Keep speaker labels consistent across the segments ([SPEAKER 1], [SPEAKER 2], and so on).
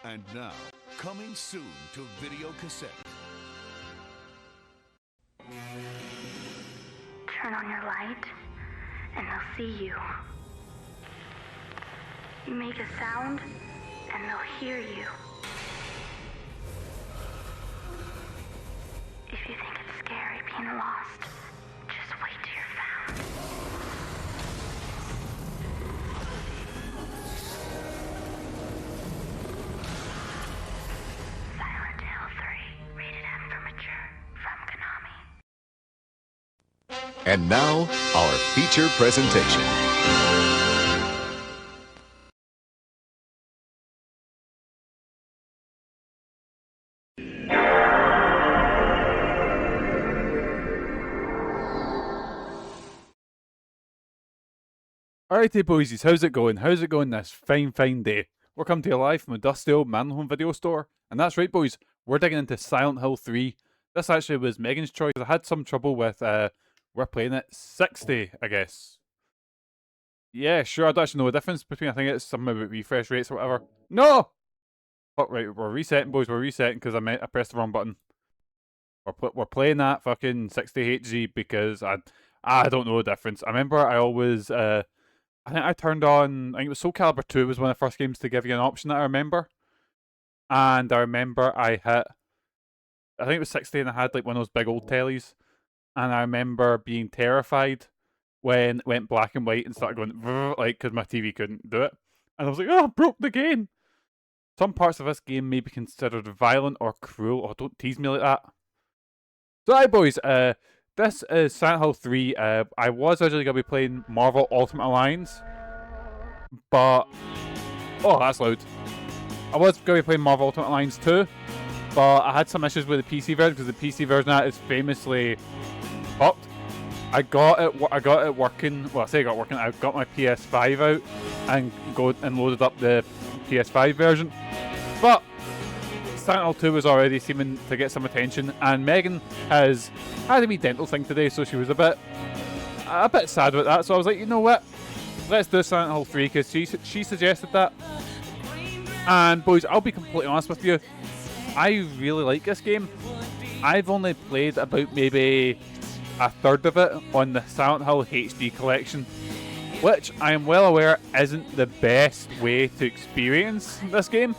[SPEAKER 1] And now, coming soon to video cassette.
[SPEAKER 2] Turn on your light, and they'll see you. You make a sound, and they'll hear you. If you think it's scary being lost, just wait till you're found. Silent Hill 3, rated M for mature, from Konami.
[SPEAKER 3] And now, our feature presentation.
[SPEAKER 4] Alrighty boysies, how's it going? How's it going this fine day? We're coming to you live from a dusty old MANLON Home video store. And that's right boys, we're digging into Silent Hill 3. This actually was Megan's choice. I had some trouble with, we're playing it 60, I guess. Yeah, sure, I don't actually know the difference between, I think it's something about refresh rates or whatever. No! Oh, right, we're resetting boys, we're resetting because I pressed the wrong button. We're playing that fucking 60 HZ because I don't know the difference. I remember I always, I think I turned on, I think it was Soul Calibur 2 was one of the first games to give you an option that I remember. And I remember I hit, I think it was 60 and I had like one of those big old tellies. And I remember being terrified when it went black and white and started going, like, because my TV couldn't do it. And I was like, oh, I broke the game. Some parts of this game may be considered violent or cruel. Oh, don't tease me like that. So, hi boys, this is Silent Hill 3. I was originally going to be playing Marvel Ultimate Alliance, but... Oh, that's loud. I was going to be playing Marvel Ultimate Alliance 2, but I had some issues with the PC version, because the PC version of that is famously fucked. I got it working, well I say I got it working, I got my PS5 out and loaded up the PS5 version, but Silent Hill 2 was already seeming to get some attention, and Megan has had a wee dental thing today, so she was a bit sad about that. So I was like, you know what? Let's do Silent Hill 3 because she suggested that. And boys, I'll be completely honest with you, I really like this game. I've only played about maybe a third of it on the Silent Hill HD collection, which I am well aware isn't the best way to experience this game.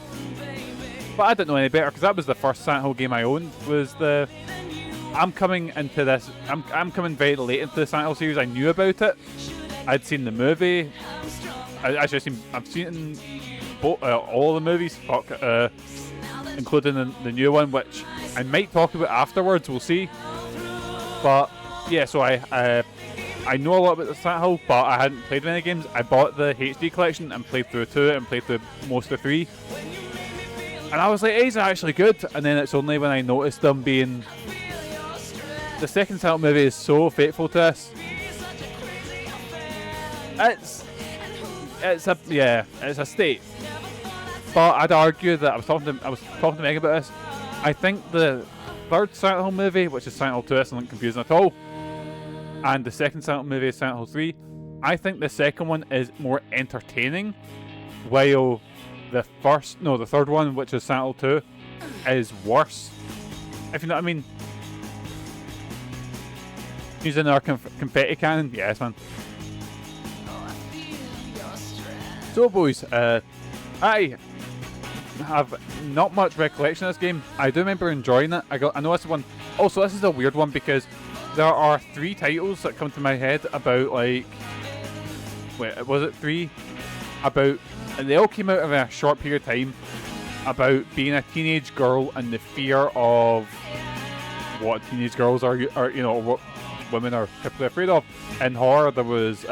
[SPEAKER 4] But I didn't know any better because that was the first Silent Hill game I owned. I'm coming into this. I'm coming very late into the Silent Hill series. I knew about it. I'd seen the movie. I've seen all the movies. Including the new one, which I might talk about afterwards. We'll see. But yeah, so I know a lot about the Silent Hill, but I hadn't played many games. I bought the HD collection and played through 2 and played through most of 3. And I was like, hey, he's actually good. And then it's only when I noticed them being... The second Silent movie is so faithful to this. It's a state. But I'd argue that I was talking to Meg about this. I think the third Silent Hill movie, which is Silent Hill 2, isn't confusing at all. And the second Silent Hill movie is Silent Hill 3. I think the second one is more entertaining, while the third one, which is Silent Hill 2, is worse. If you know what I mean. Using our confetti cannon, yes man. So boys, I have not much recollection of this game. I do remember enjoying it. I know this one. Also, this is a weird one because there are 3 titles that come to my head about like... Wait, was it 3? About... And they all came out in a short period of time about being a teenage girl and the fear of what teenage girls are you know, what women are typically afraid of. In horror, there was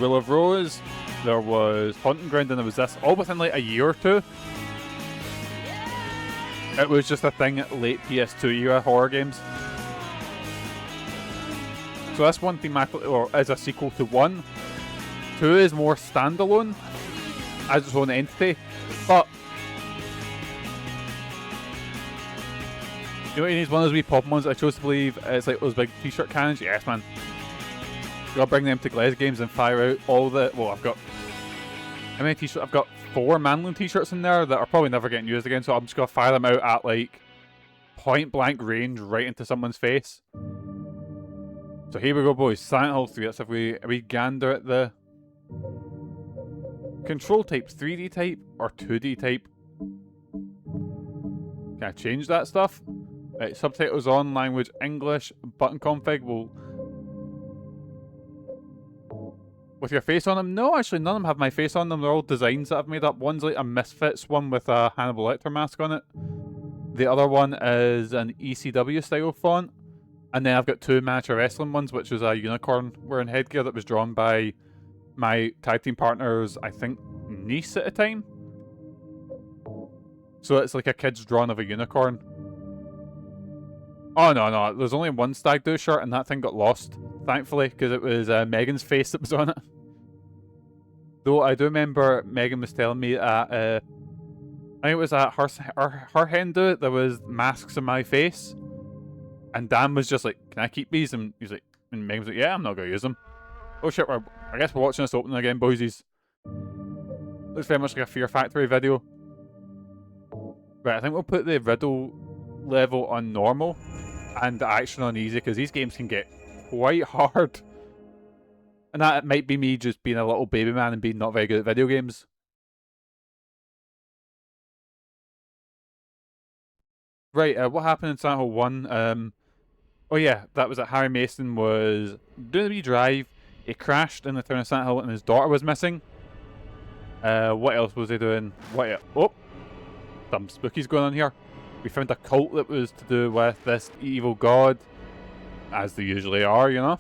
[SPEAKER 4] Will of Rose, there was Haunting Ground, and there was this, all within like a year or 2. It was just a thing at late PS2 era horror games. So this one thematically, or is a sequel to 1. 2 is more standalone as its own entity, but you know what, it needs one of those wee pop ones. I chose to believe it's like those big t-shirt cannons. Yes man, gotta bring them to Glass Games and fire out all the... Well, I've got How many t-shirts? I've got 4 Manlon t-shirts in there that are probably never getting used again, so I'm just going to fire them out at, like, point blank range right into someone's face. So here we go, boys. Silent Hill 3. Let's have we gander at the control type. 3D type or 2D type? Can I change that stuff? Right, subtitles on, language English, button config will... With your face on them? No, actually none of them have my face on them. They're all designs that I've made up. One's like a Misfits one with a Hannibal Lecter mask on it. The other one is an ECW style font. And then I've got 2 miniature wrestling ones, which was a unicorn wearing headgear that was drawn by my tag team partner's, I think, niece at the time. So it's like a kid's drawing of a unicorn. Oh, no. There's only one Stag Do shirt, and that thing got lost, thankfully, because it was Megan's face that was on it. Though I do remember Megan was telling me at, I think it was at her hen do, there was masks on my face. And Dan was just like, can I keep these? And he's like, and Megan was like, yeah, I'm not going to use them. Oh shit, I guess we're watching this opening again, boysies. Looks very much like a Fear Factory video. Right, I think we'll put the riddle level on normal and the action on easy, because these games can get quite hard. And that might be me just being a little baby man and being not very good at video games. Right, what happened in Silent Hill 1? Oh yeah, that was that Harry Mason was doing a wee drive. He crashed in the town of Silent Hill and his daughter was missing. What else was he doing? Oh! Some spookies going on here. We found a cult that was to do with this evil god. As they usually are, you know.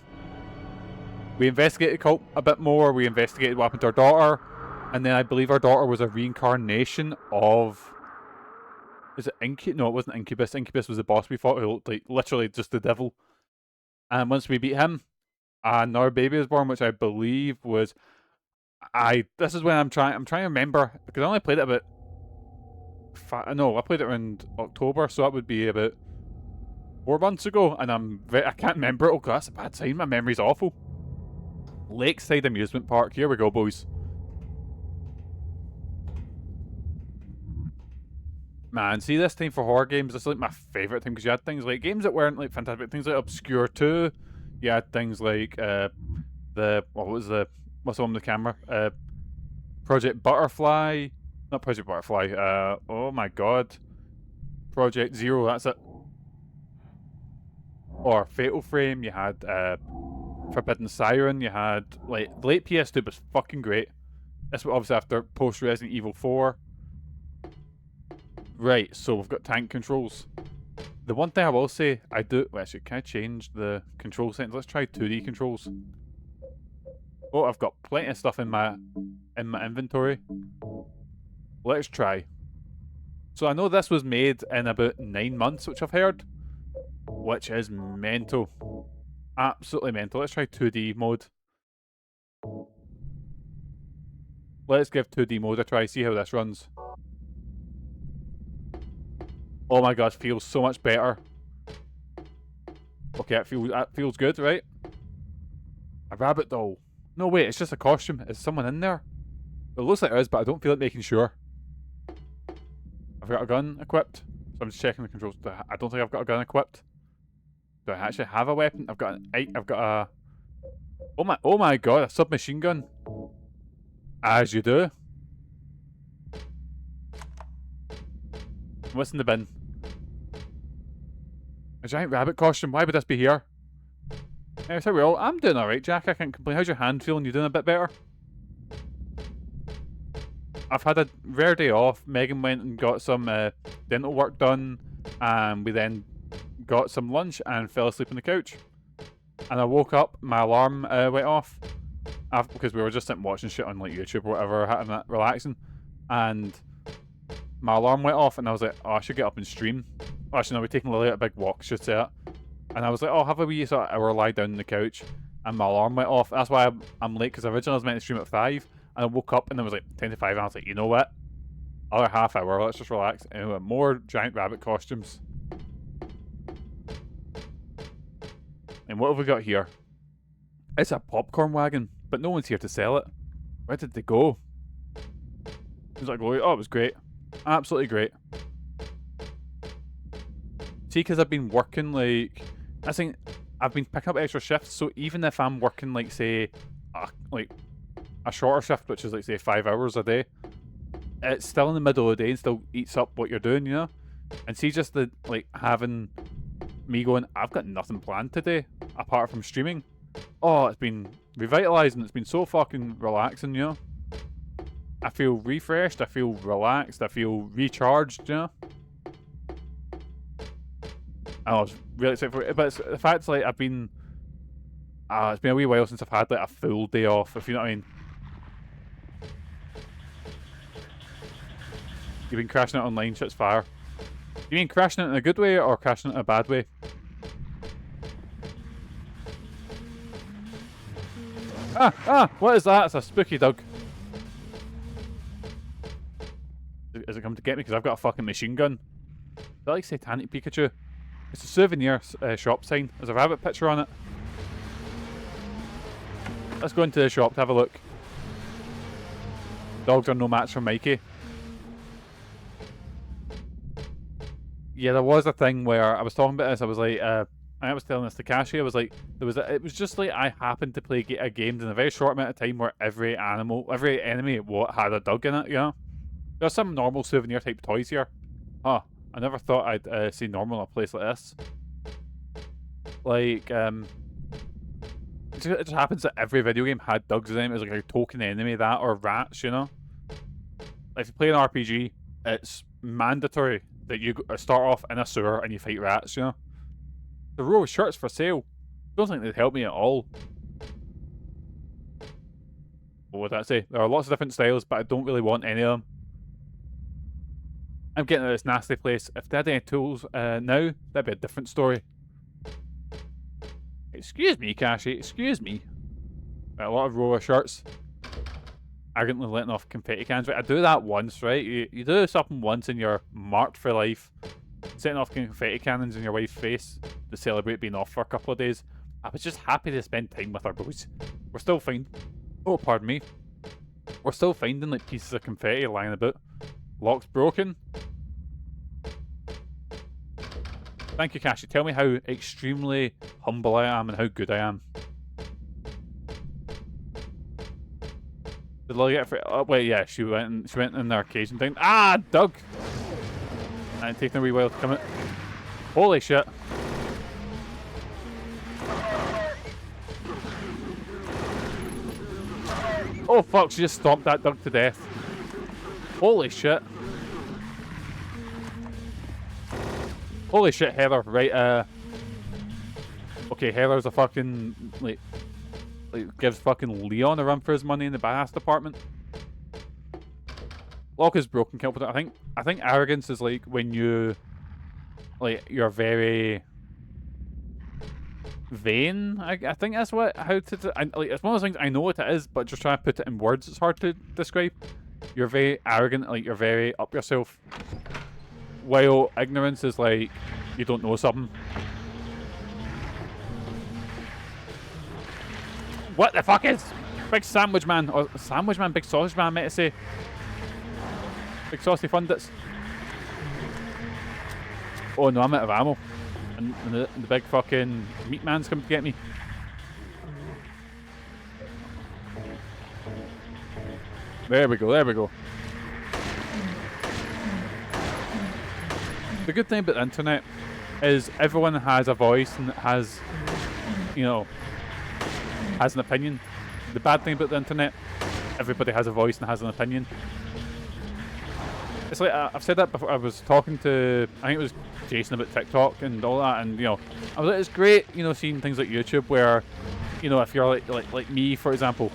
[SPEAKER 4] We investigated the cult a bit more. We investigated what happened to our daughter. And then I believe our daughter was a reincarnation of... Is it Incubus? No, it wasn't Incubus. Incubus was the boss we fought, who looked like literally just the devil. And once we beat him, another baby was born, which I believe was... This is when I'm trying to remember, because I only played it about... I played it around October, so that would be about 4 months ago, and I can't remember it. Oh god, that's a bad sign. My memory's awful. Lakeside Amusement Park. Here we go, boys. Man, see, this time for horror games, this is like my favourite thing, because you had things like games that weren't like fantastic, things like Obscure 2. You had things like what's the one with the camera? Project Butterfly. Not Project Butterfly. Oh my god. Project Zero, that's it. Or Fatal Frame. You had Forbidden Siren. You had, like, the late PS2 was fucking great. This was obviously after post Resident Evil 4. Right, so we've got tank controls. The one thing I will say, well, actually, can I change the control settings? Let's try 2D controls. Oh, I've got plenty of stuff in my inventory. Let's try. So I know this was made in about 9 months, which I've heard. Which is mental. Absolutely mental. Let's try 2D mode. Let's give 2D mode a try, see how this runs. Oh my god, feels so much better. Okay, that feels good, right? A rabbit doll. No, wait, it's just a costume. Is someone in there? It looks like it is, but I don't feel like making sure. I've got a gun equipped, so I'm just checking the controls. I don't think I've got a gun equipped. Do I actually have a weapon? I've got a... Oh my god, a submachine gun. As you do. What's in the bin? A giant rabbit costume. Why would this be here? Anyway, so I'm doing alright, Jack. I can't complain. How's your hand feeling? You doing a bit better? I've had a rare day off. Megan went and got some dental work done, and we then got some lunch and fell asleep on the couch. And I woke up, my alarm went off, because we were just sitting watching shit on like YouTube or whatever, having that relaxing, and my alarm went off, and I was like, oh, I should get up and stream. Oh, actually, no, we're taking Lily at a big walk, should say that. And I was like, oh, have a wee sort of hour lie down on the couch, and my alarm went off. That's why I'm late, because originally I was meant to stream at 5, and I woke up and it was like 10 to 5, and I was like, you know what? Another half hour, let's just relax. Anyway, more giant rabbit costumes. And what have we got here? It's a popcorn wagon, but no one's here to sell it. Where did they go? It was like, oh, it was great. Absolutely great. See, because I've been working, like, I think I've been picking up extra shifts, so even if I'm working, like, say, a shorter shift, which is, like, say, 5 hours a day, it's still in the middle of the day and still eats up what you're doing, you know? And see, just the, like, having me going, I've got nothing planned today, apart from streaming. Oh, it's been revitalizing. It's been so fucking relaxing, you know? I feel refreshed, I feel relaxed, I feel recharged, you know? I was really excited for it, but it's, the fact, like, I've been... it's been a wee while since I've had, like, a full day off, if you know what I mean. You've been crashing it online, shit's fire. You mean crashing it in a good way, or crashing it in a bad way? What is that? It's a spooky dog. Is it come to get me? Because I've got a fucking machine gun. Is that like Satanic Pikachu? It's a souvenir shop sign. There's a rabbit picture on it. Let's go into the shop to have a look. Dogs are no match for Mikey. Yeah, there was a thing where I was talking about this. I was like, I was telling this to Kashi. I was like, it was just like I happened to play a game in a very short amount of time where every enemy had a dog in it. You know, there's some normal souvenir type toys here. Huh. I never thought I'd see normal in a place like this. Like, it just happens that every video game had dogs in them. It was like a token enemy, that, or rats, you know? If you play an RPG, it's mandatory that you start off in a sewer and you fight rats, you know? The row of shirts for sale. Don't think they'd help me at all. What would I say? There are lots of different styles, but I don't really want any of them. I'm getting to this nasty place. If they had any tools now, that'd be a different story. Excuse me, Kashi. Excuse me. A lot of row of shirts. Arrogantly letting off confetti cans. Right, I do that once, right? You do something once and you're marked for life. Setting off confetti cannons in your wife's face to celebrate being off for a couple of days. I was just happy to spend time with our boys. We're still finding... Oh, pardon me. We're still finding, like, pieces of confetti lying about. Lock's broken. Thank you, Kashi. Tell me how extremely humble I am and how good I am. Did Lily get for it? Oh, wait, yeah, she went in the arcade and thing. Ah, Doug! And taking a wee while to come out. Holy shit. Oh fuck, she just stomped that Doug to death. Holy shit. Holy shit, Heather. Right, okay, Heather's a fucking, like gives fucking Leon a run for his money in the badass department. Lock is broken, Kelp. I think arrogance is like when you, like, you're very vain. I think that's what, like, it's one of those things, I know what it is, but just trying to put it in words, it's hard to describe. You're very arrogant, like, you're very up yourself. While ignorance is like, you don't know something. What the fuck is? Big sandwich man, or sandwich man, big sausage man, I meant to say. Big saucy fundits. Oh no, I'm out of ammo. And the big fucking meat man's come to get me. There we go, there we go. The good thing about the internet is everyone has a voice and has, you know, has an opinion. The bad thing about the internet, everybody has a voice and has an opinion. It's like, I've said that before. I was talking to, I think it was Jason, about TikTok and all that, and, you know, I was like, it's great, you know, seeing things like YouTube where, you know, if you're like me, for example,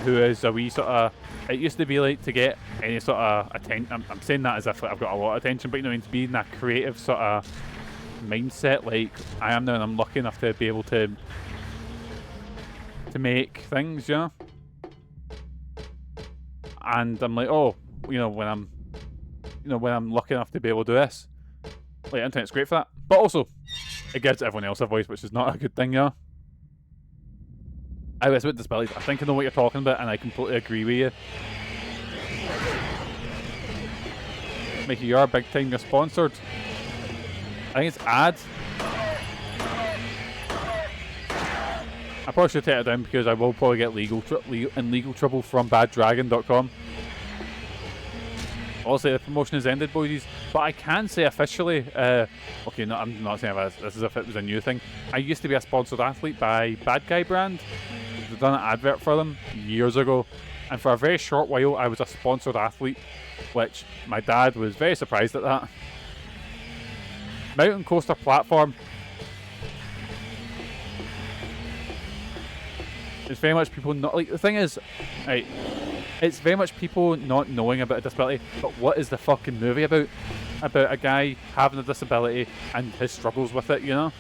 [SPEAKER 4] who is a wee sort of, it used to be like to get any sort of attention, I'm saying that as if, like, I've got a lot of attention, but, you know, I mean, to be in that creative sort of mindset like I am now, and I'm lucky enough to be able to make things, you know? And I'm like, oh, you know, when I'm lucky enough to be able to do this, like, internet's great for that. But also, it gives everyone else a voice, which is not a good thing, you know? I was about disabilities. I think I know what you're talking about, and I completely agree with you. Mickey, you're big time. You're sponsored. I think it's ad. I probably should take it down because I will probably get legal trouble from baddragon.com. Obviously, the promotion has ended, boys. But I can say officially, okay, no, I'm not saying this as if it was a new thing. I used to be a sponsored athlete by Bad Guy brand. I've done an advert for them years ago. And for a very short while, I was a sponsored athlete, which my dad was very surprised at that. Mountain coaster platform. It's very much people not like the thing is, right? It's very much people not knowing about a disability. But what is the fucking movie about? About a guy having a disability and his struggles with it, you know?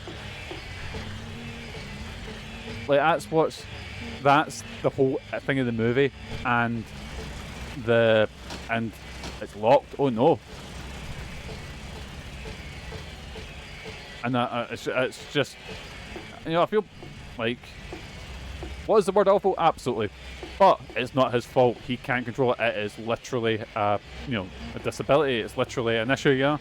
[SPEAKER 4] Like that's the whole thing of the movie, and it's locked. Oh no! And it's just, you know, I feel like, what is the word awful? Absolutely. But it's not his fault. He can't control it. It is literally, you know, a disability. It's literally an issue, you know?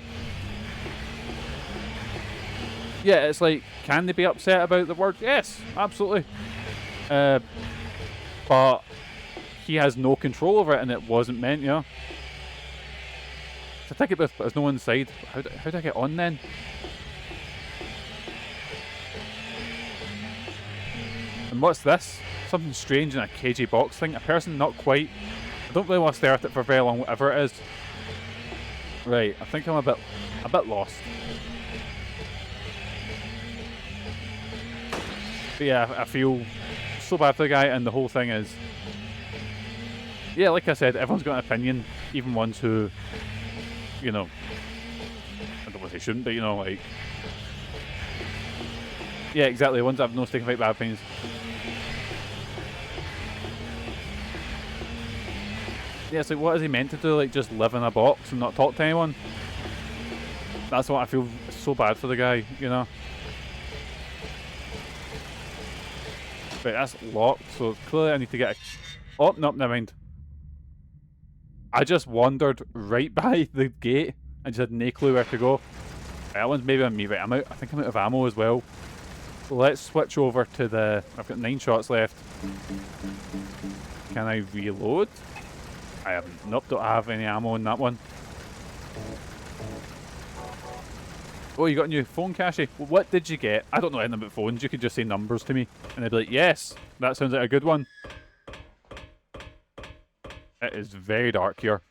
[SPEAKER 4] Yeah, it's like, can they be upset about the word? Yes, absolutely. But he has no control over it, and it wasn't meant, you know? It's a ticket booth, but there's no one inside. How do I get on then? And what's this? Something strange in a cagey box thing. A person not quite. I don't really want to stare at it for very long, whatever it is. Right, I think I'm a bit lost. But yeah, I feel so bad for the guy, and the whole thing is, yeah, like I said, everyone's got an opinion, even ones who, you know, I don't know if they shouldn't, but you know, like, yeah, exactly, ones that have no stick and fight bad opinions. Yeah, it's like, what is he meant to do? Like, just live in a box and not talk to anyone? That's what I feel so bad for the guy, you know? But that's locked, so clearly I need to get a... Oh, no, never mind. I just wandered right by the gate and just had no clue where to go. That one's maybe on me, right? I think I'm out of ammo as well. So let's switch over to the... I've got 9 shots left. Can I reload? I haven't. Nope, don't have any ammo in that one. Oh, you got a new phone cache? Well, what did you get? I don't know anything about phones. You could just say numbers to me, and I'd be like, yes, that sounds like a good one. It is very dark here.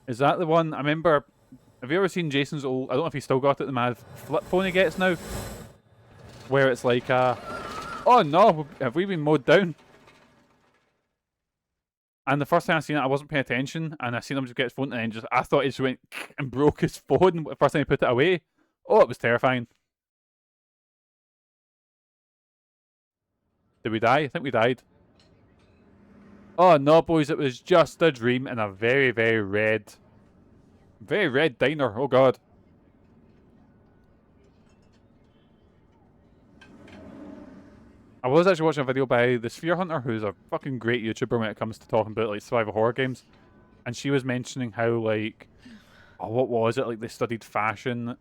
[SPEAKER 4] Is that the one? I remember... Have you ever seen Jason's old... I don't know if he's still got it, the mad flip phone he gets now? Where it's like, oh no, have we been mowed down? And the first time I seen it, I wasn't paying attention, and I seen him just get his phone, and then just... I thought he just went and broke his phone the first time he put it away. Oh, it was terrifying. Did we die? I think we died. Oh no, boys, it was just a dream in a very, very red diner. Oh god. I was actually watching a video by the Sphere Hunter, who's a fucking great YouTuber when it comes to talking about like survival horror games. And she was mentioning how, like, oh, what was it? Like, they studied fashion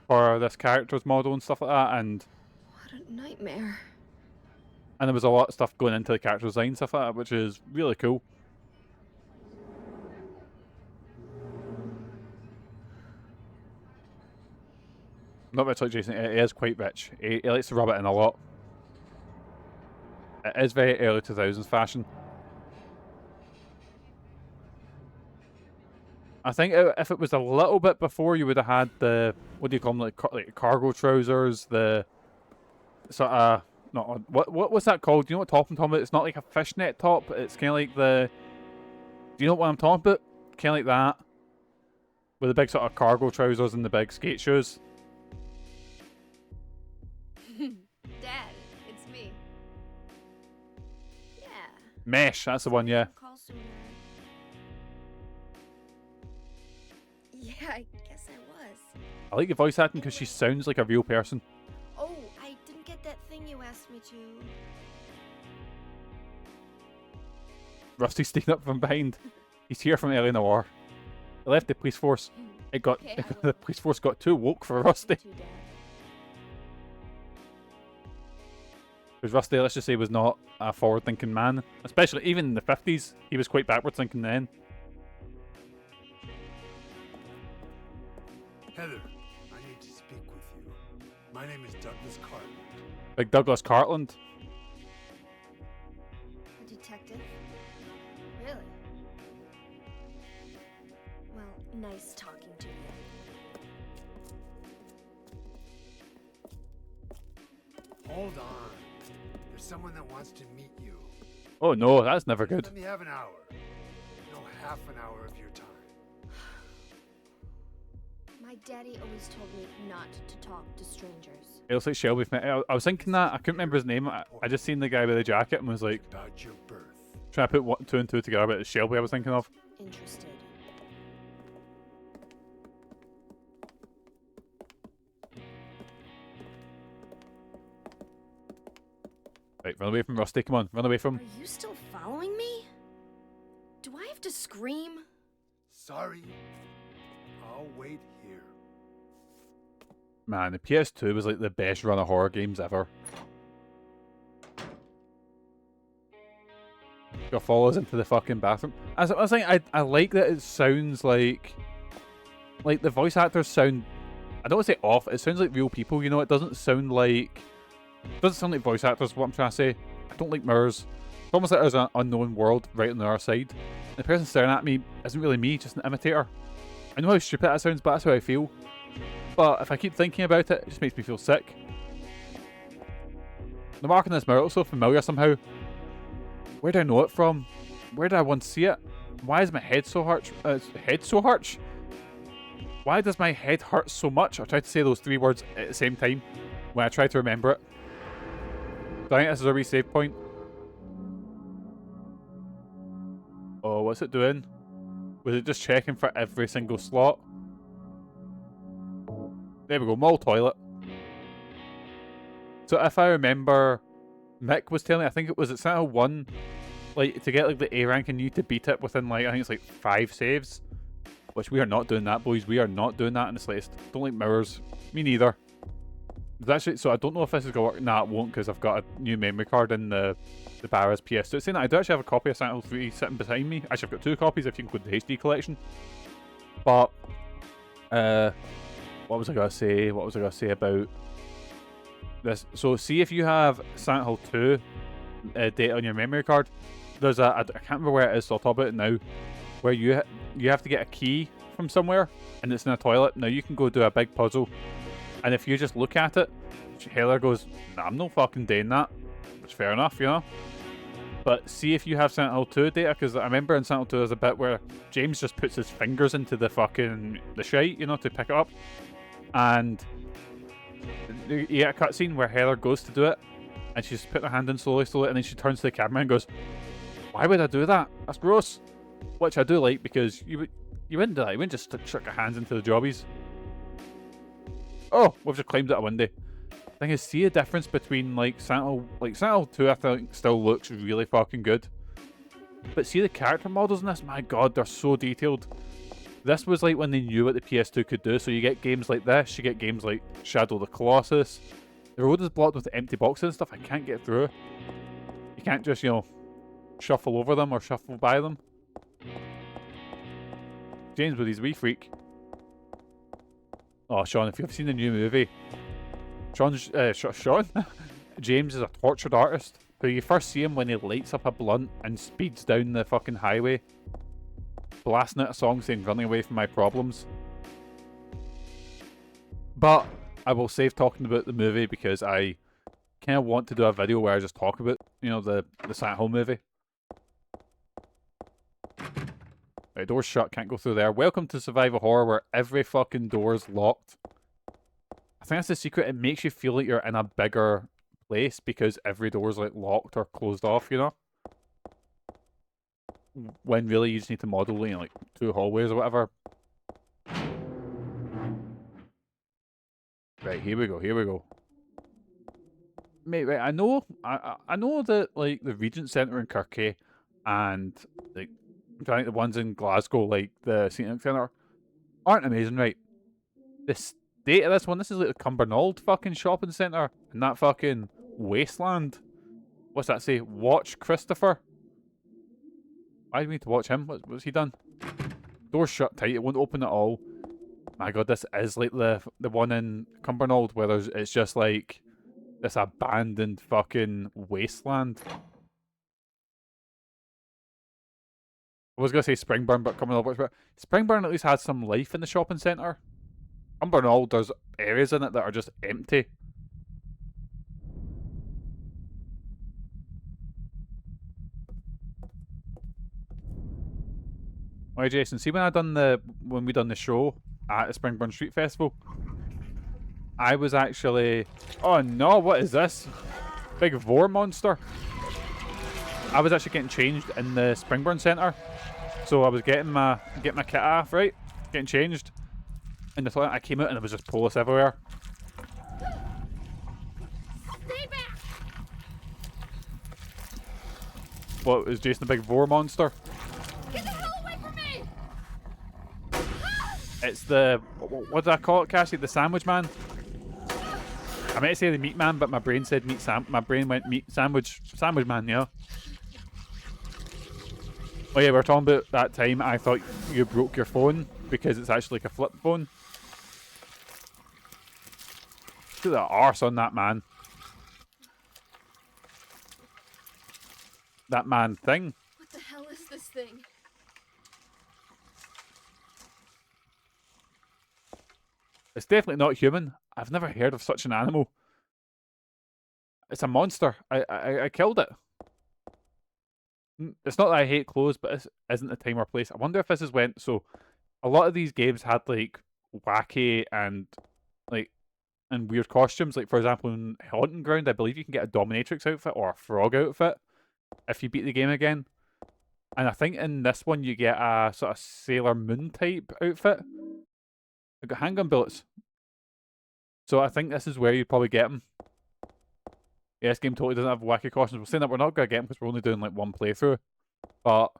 [SPEAKER 4] for this character's model and stuff like that, and
[SPEAKER 5] What a nightmare.
[SPEAKER 4] there was a lot of stuff going into the character design and stuff like that, which is really cool. Not much like Jason, it is quite rich. He likes to rub it in a lot. It is very early 2000s fashion. I think if it was a little bit before, you would have had the, what do you call them, like cargo trousers, the sort of, not, what's that called? Do you know what top I'm talking about? It's not like a fishnet top, it's kind of like the, do you know what I'm talking about? Kind of like that. With the big sort of cargo trousers and the big skate shoes.
[SPEAKER 5] Dad, it's me. Yeah.
[SPEAKER 4] Mesh, that's the one, yeah.
[SPEAKER 5] Call sooner. Yeah, I guess I was.
[SPEAKER 4] I like the voice acting because she sounds like a real person.
[SPEAKER 5] Oh, I didn't get that thing you asked me to.
[SPEAKER 4] Rusty's sneaking up from behind. He's here from early in the war. He left the police force. It got
[SPEAKER 5] Okay, I will.
[SPEAKER 4] the police force got too woke for Rusty.
[SPEAKER 5] Too, Dad.
[SPEAKER 4] Because Rusty, let's just say, was not a forward-thinking man. Especially even in the 50s, he was quite backwards-thinking then.
[SPEAKER 6] Heather, I need to speak with you. My name is Douglas Cartland.
[SPEAKER 4] Like Douglas Cartland.
[SPEAKER 5] A detective? Really? Well, nice talking to you.
[SPEAKER 6] Hold on. There's someone that wants to meet you.
[SPEAKER 4] Oh no, that's never good.
[SPEAKER 6] Let me have an hour. No, half an hour of your time.
[SPEAKER 5] My daddy always told me not to talk to strangers.
[SPEAKER 4] It looks like Shelby. I was thinking that. I couldn't remember his name. I just seen the guy with the jacket and was like,
[SPEAKER 6] It's about your birth.
[SPEAKER 4] trying to put two and two together, but it's Shelby I was thinking of.
[SPEAKER 5] Interested.
[SPEAKER 4] Right, run away from Rusty. Come on, run away from
[SPEAKER 5] Are you still following me? Do I have to scream?
[SPEAKER 6] Sorry. I'll wait here.
[SPEAKER 4] Man, the PS2 was like the best run of horror games ever. Go follow us into the fucking bathroom. As I was saying, I like that it sounds like the voice actors sound. I don't want to say off. It sounds like real people. You know, it doesn't sound like voice actors. What I'm trying to say, I don't like mirrors. It's almost like there's an unknown world right on the other side. The person staring at me isn't really me, just an imitator. I know how stupid that sounds, but that's how I feel. But if I keep thinking about it, it just makes me feel sick. The mark on this mirror looks so familiar somehow. Where do I know it from? Where did I once see it? Why is my head so hurt? Why does my head hurt so much? I tried to say those three words at the same time when I try to remember it. So I think this is a resave point. Oh, what's it doing? Was it just checking for every single slot? There we go, mall toilet. So if I remember, Mick was telling me, I think it was at Silent Hill 1, like, to get like the A rank and you to beat it within like, I think it's like 5 saves. Which we are not doing that, boys. We are not doing that in the slightest. Don't like mirrors. Me neither. Actually, so I don't know if this is going to work. Nah, it won't, because I've got a new memory card in the Barra's PS2. It's saying that I do actually have a copy of Silent Hill 3 sitting behind me. Actually, I've got 2 copies if you include the HD collection. But, what was I going to say? What was I going to say about this? So, see if you have Silent Hill 2 data on your memory card. There's I can't remember where it is, so I'll talk about it now. Where you have to get a key from somewhere, and it's in a toilet. Now, you can go do a big puzzle, and if you just look at it, Heather goes, nah, I'm no fucking doing that. Which fair enough, you know? But see if you have Silent Hill 2 data, because I remember in Silent Hill 2 there's a bit where James just puts his fingers into the shite, you know, to pick it up. And you get a cutscene where Heather goes to do it, and she's put her hand in slowly, and then she turns to the camera and goes, why would I do that? That's gross. Which I do like, because you wouldn't do that. You wouldn't just chuck your hands into the jobbies. Oh, we've just climbed out a window. Thing is, see a difference between like Silent Hill 2 I think still looks really fucking good. But see the character models in this, my god, they're so detailed. This was like when they knew what the PS2 could do, so you get games like this, you get games like Shadow of the Colossus. The road is blocked with empty boxes and stuff, I can't get through. You can't just, you know, shuffle over them or shuffle by them. James with his wee freak. Oh, Sean, if you've seen the new movie, Sean, James is a tortured artist who you first see him when he lights up a blunt and speeds down the fucking highway, blasting out a song saying running away from my problems. But I will save talking about the movie because I kind of want to do a video where I just talk about, you know, the Silent Hill movie. Right, door's shut, can't go through there. Welcome to Survival Horror, where every fucking door's locked. I think that's the secret. It makes you feel like you're in a bigger place because every door's like locked or closed off, you know? When really you just need to model, you know, like 2 hallways or whatever. Right, here we go, here we go. Mate, right, I know that, like, the Regent Centre in Kirkay and, like, I think the ones in Glasgow, like the Scenic Centre, aren't amazing, right? The state of this one, this is like the Cumbernauld fucking shopping centre in that fucking wasteland. What's that say? Watch Christopher. Why do we need to watch him? What's he done? Door's shut tight, it won't open at all. My god, this is like the one in Cumbernauld where it's just like this abandoned fucking wasteland. I was gonna say Springburn, but Cumbernauld works better. Springburn at least has some life in the shopping centre. Cumbernauld, there's areas in it that are just empty. Why, Jason? See, when we done the show at the Springburn Street Festival, I was actually, oh no, what is this? Big vor monster. I was actually getting changed in the Springburn Centre, so I was getting my kit off, right? Getting changed in the toilet. I came out and there was just police everywhere.
[SPEAKER 5] Stay back!
[SPEAKER 4] What, was Jason a big vor monster?
[SPEAKER 5] Get the hell away from me!
[SPEAKER 4] It's the, what did I call it, Cassie? The sandwich man? I meant to say the meat man, but my brain said my brain went meat sandwich man, yeah. Oh yeah, we were talking about that time I thought you broke your phone because it's actually like a flip phone. Look at the arse on that man. That man thing.
[SPEAKER 5] What the hell is this thing?
[SPEAKER 4] It's definitely not human. I've never heard of such an animal. It's a monster. I killed it. It's not that I hate clothes, but this isn't the time or place. I wonder if this is when... So, a lot of these games had, like, wacky and, like, and weird costumes. Like, for example, in Haunting Ground, I believe you can get a dominatrix outfit or a frog outfit if you beat the game again. And I think in this one you get a sort of Sailor Moon type outfit. I've got handgun bullets. So I think this is where you probably get them. Yeah, this game totally doesn't have wacky costumes. We're saying that we're not going to get them because we're only doing like one playthrough. But,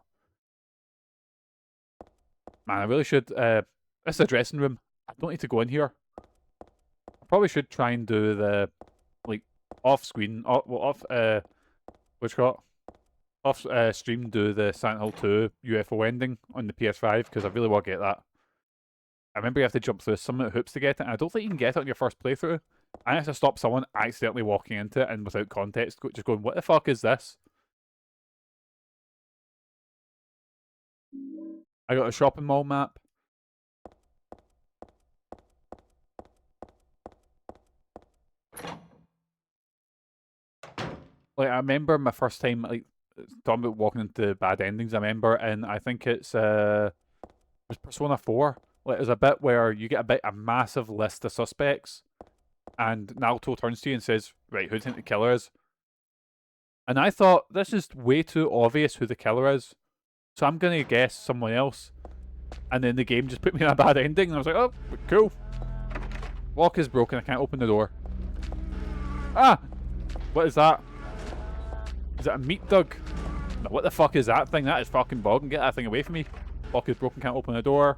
[SPEAKER 4] man, I really should... this is a dressing room. I don't need to go in here. I probably should try and do the, like, off-screen... stream do the Silent Hill 2 UFO ending on the PS5 because I really want to get that. I remember you have to jump through some hoops to get it, and I don't think you can get it on your first playthrough. I have to stop someone accidentally walking into it and without context, just going, what the fuck is this? I got a shopping mall map. Like, I remember my first time, like, talking about walking into bad endings, I remember, and I think it was Persona 4. Like, there's a bit where you get a massive list of suspects, and Naruto turns to you and says, right, who do you think the killer is? And I thought, this is way too obvious who the killer is, so I'm going to guess someone else. And then the game just put me in a bad ending, and I was like, oh, cool. Lock is broken, I can't open the door. Ah! What is that? Is it a meat dug? No, what the fuck is that thing? That is fucking bogging. Get that thing away from me. Lock is broken, can't open the door.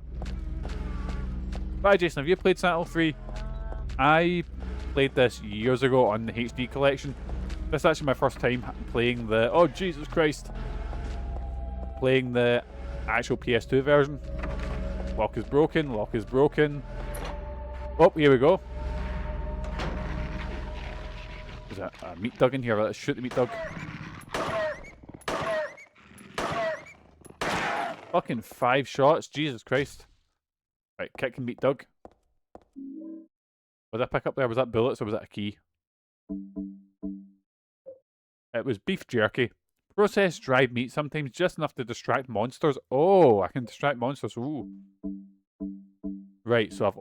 [SPEAKER 4] Bye, Jason. Have you played Silent Hill 3? I played this years ago on the HD collection. This is actually my first time playing the... Oh, Jesus Christ. Playing the actual PS2 version. Lock is broken. Lock is broken. Oh, here we go. There's a meat dug in here. Let's shoot the meat dug. Fucking 5 shots. Jesus Christ. Right, kick and meat dug. What did I pick up there? Was that bullets or was that a key? It was beef jerky. Processed dried meat, sometimes just enough to distract monsters. Oh, I can distract monsters. Ooh. Right, so I've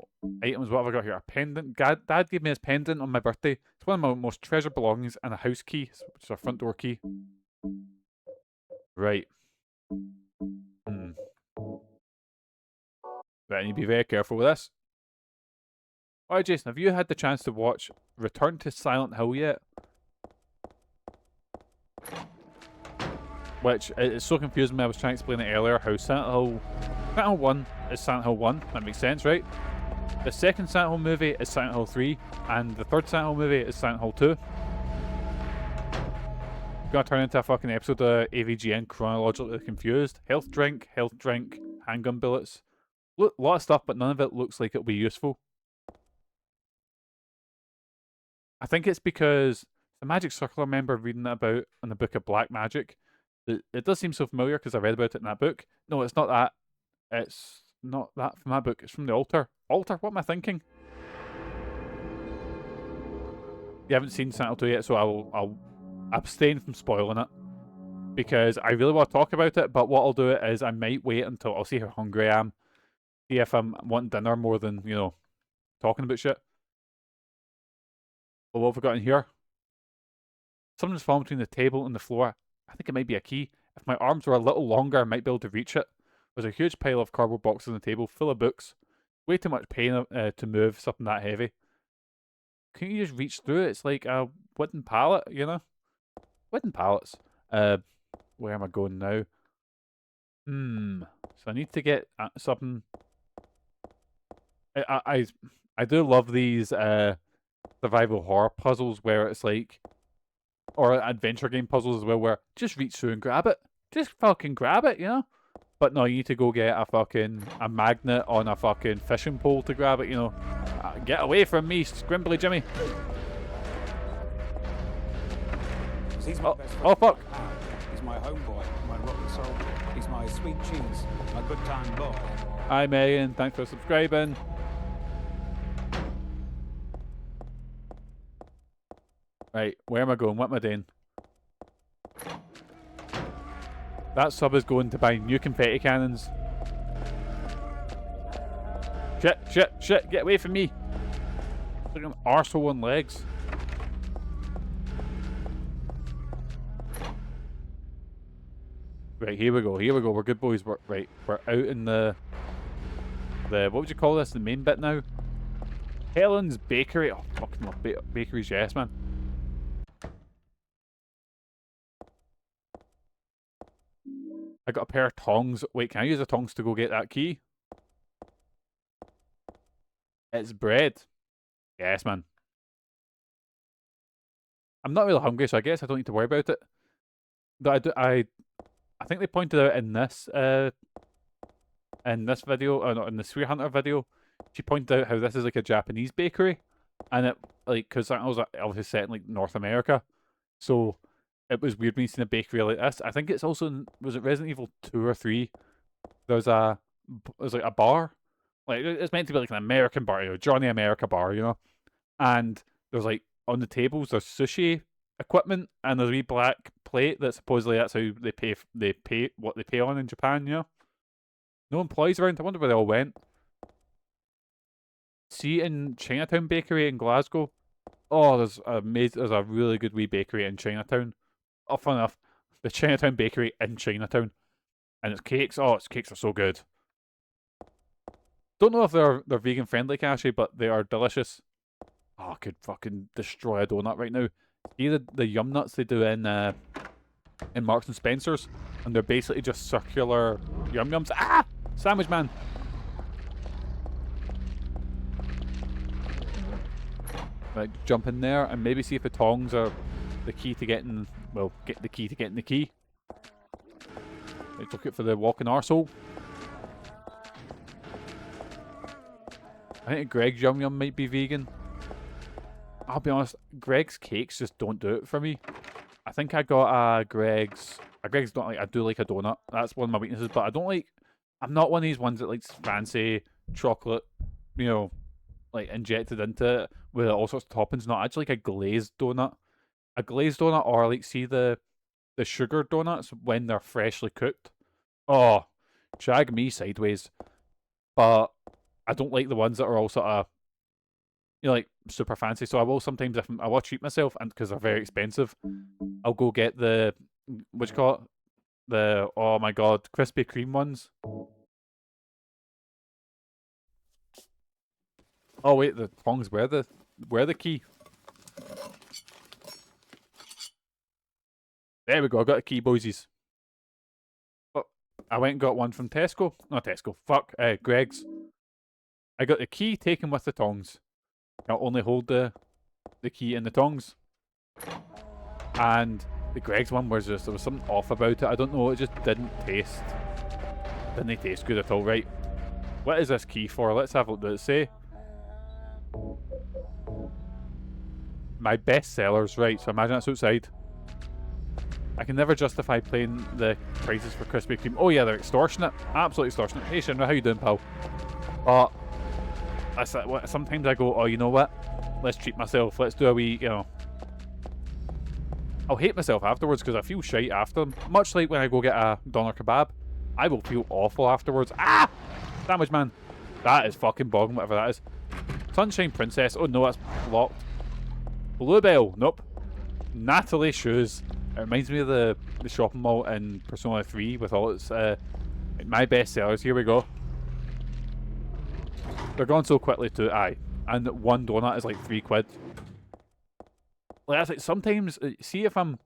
[SPEAKER 4] items. What have I got here? A pendant. Dad gave me his pendant on my birthday. It's one of my most treasured belongings, and a house key, which is a front door key. Right. Right, I need to be very careful with this. Alright, Jason, have you had the chance to watch Return to Silent Hill yet? Which, it's so confusing me, I was trying to explain it earlier, how Silent Hill 1 is Silent Hill 1, that makes sense, right? The second Silent Hill movie is Silent Hill 3, and the third Silent Hill movie is Silent Hill 2. Gonna turn into a fucking episode of AVGN Chronologically Confused. Health drink, handgun bullets. Look, a lot of stuff, but none of it looks like it'll be useful. I think it's because the Magic Circle I remember reading that about in the book of Black Magic. It does seem so familiar because I read about it in that book. No, it's not that. It's not that from that book. It's from the Altar. Altar? What am I thinking? You haven't seen Silent Hill 2 yet, so I'll abstain from spoiling it. Because I really want to talk about it, but what I'll do is I might wait until I'll see how hungry I am. See if I'm wanting dinner more than, you know, talking about shit. Well, what have we got in here? Something's fallen between the table and the floor. I think it might be a key. If my arms were a little longer, I might be able to reach it. There's a huge pile of cardboard boxes on the table, full of books. Way too much pain to move something that heavy. Can't you just reach through it? It's like a wooden pallet, you know? Wooden pallets. Where am I going now? So I need to get something. I do love these survival horror puzzles where it's like, or adventure game puzzles as well, where just reach through and grab it. Just fucking grab it, you know? But no, you need to go get a magnet on a fucking fishing pole to grab it, you know? Get away from me, Scrimbly Jimmy. Oh fuck.
[SPEAKER 7] He's my homeboy, my rotten soldier. He's my sweet cheese, my good time boy.
[SPEAKER 4] Hi Megan, thanks for subscribing. Right, where am I going? What am I doing? That sub is going to buy new confetti cannons. Shit, get away from me. Look at an arsehole on legs. Right, here we go, we're good boys. We're out in the what would you call this? The main bit now? Helen's Bakery. Oh, fucking love bakeries, yes, man. I got a pair of tongs. Wait, can I use the tongs to go get that key? It's bread. Yes, man. I'm not really hungry, so I guess I don't need to worry about it. But I think they pointed out in this video, or not in the Sphere Hunter video, she pointed out how this is like a Japanese bakery, and it like because I was obviously set in like North America, so it was weird when you seen a bakery like this. I think it's also in, was it Resident Evil 2 or 3? There's like a bar, like it's meant to be like an American bar, you know, Johnny America bar, you know, and there's like on the tables there's sushi equipment and there's a wee black plate that supposedly that's how they pay what they pay on in Japan, you know. No employees around. I wonder where they all went. See, in Chinatown Bakery in Glasgow. Oh, there's a really good wee bakery in Chinatown. Oh, fun enough, the Chinatown Bakery in Chinatown, and its cakes. Oh, its cakes are so good. Don't know if they're vegan friendly, actually, but they are delicious. Oh, I could fucking destroy a donut right now. See the yum nuts they do in Marks and Spencers, and they're basically just circular yum yums. Ah, sandwich man. Right, jump in there and maybe see if the tongs are the key to getting. Well, get the key to getting the key. Let's look out for the walking arsehole. I think Greg's Yum Yum might be vegan. I'll be honest, Greg's cakes just don't do it for me. I think I got a Greg's don't like. I do like a donut. That's one of my weaknesses, but I don't like. I'm not one of these ones that likes fancy chocolate, you know, like injected into it with all sorts of toppings. Not actually like a glazed donut. A glazed donut, or like see the sugar donuts when they're freshly cooked. Oh, shag me sideways. But I don't like the ones that are all sort of, you know, like super fancy. So I will sometimes, if I will treat myself, and because they're very expensive, I'll go get the, what do you call it? The, oh my god, Krispy Kreme ones. Oh wait, the tongs were the key. There we go, I got a key, boysies. Oh, I went and got one from Tesco. Not Tesco, fuck, Greg's. I got the key taken with the tongs. I'll only hold the key in the tongs. And the Greg's one was just, there was something off about it. I don't know, it just didn't taste good at all. Right, what is this key for? Let's have a look. Does it say? My best sellers, right, so imagine that's outside. I can never justify paying the prices for Krispy Kreme. Oh yeah, they're extortionate. Absolutely extortionate. Hey Shinra, how you doing, pal? But sometimes I go, oh, you know what? Let's treat myself. Let's do a wee, you know. I'll hate myself afterwards because I feel shite after them. Much like when I go get a doner kebab. I will feel awful afterwards. Ah! Sandwich man. That is fucking bogging, whatever that is. Sunshine Princess. Oh no, that's locked. Bluebell. Nope. Natalie shoes. It reminds me of the shopping mall in Persona 3 with all its my best sellers. Here we go. They're going so quickly too, aye. And one donut is like £3. Like that's like sometimes see if I'm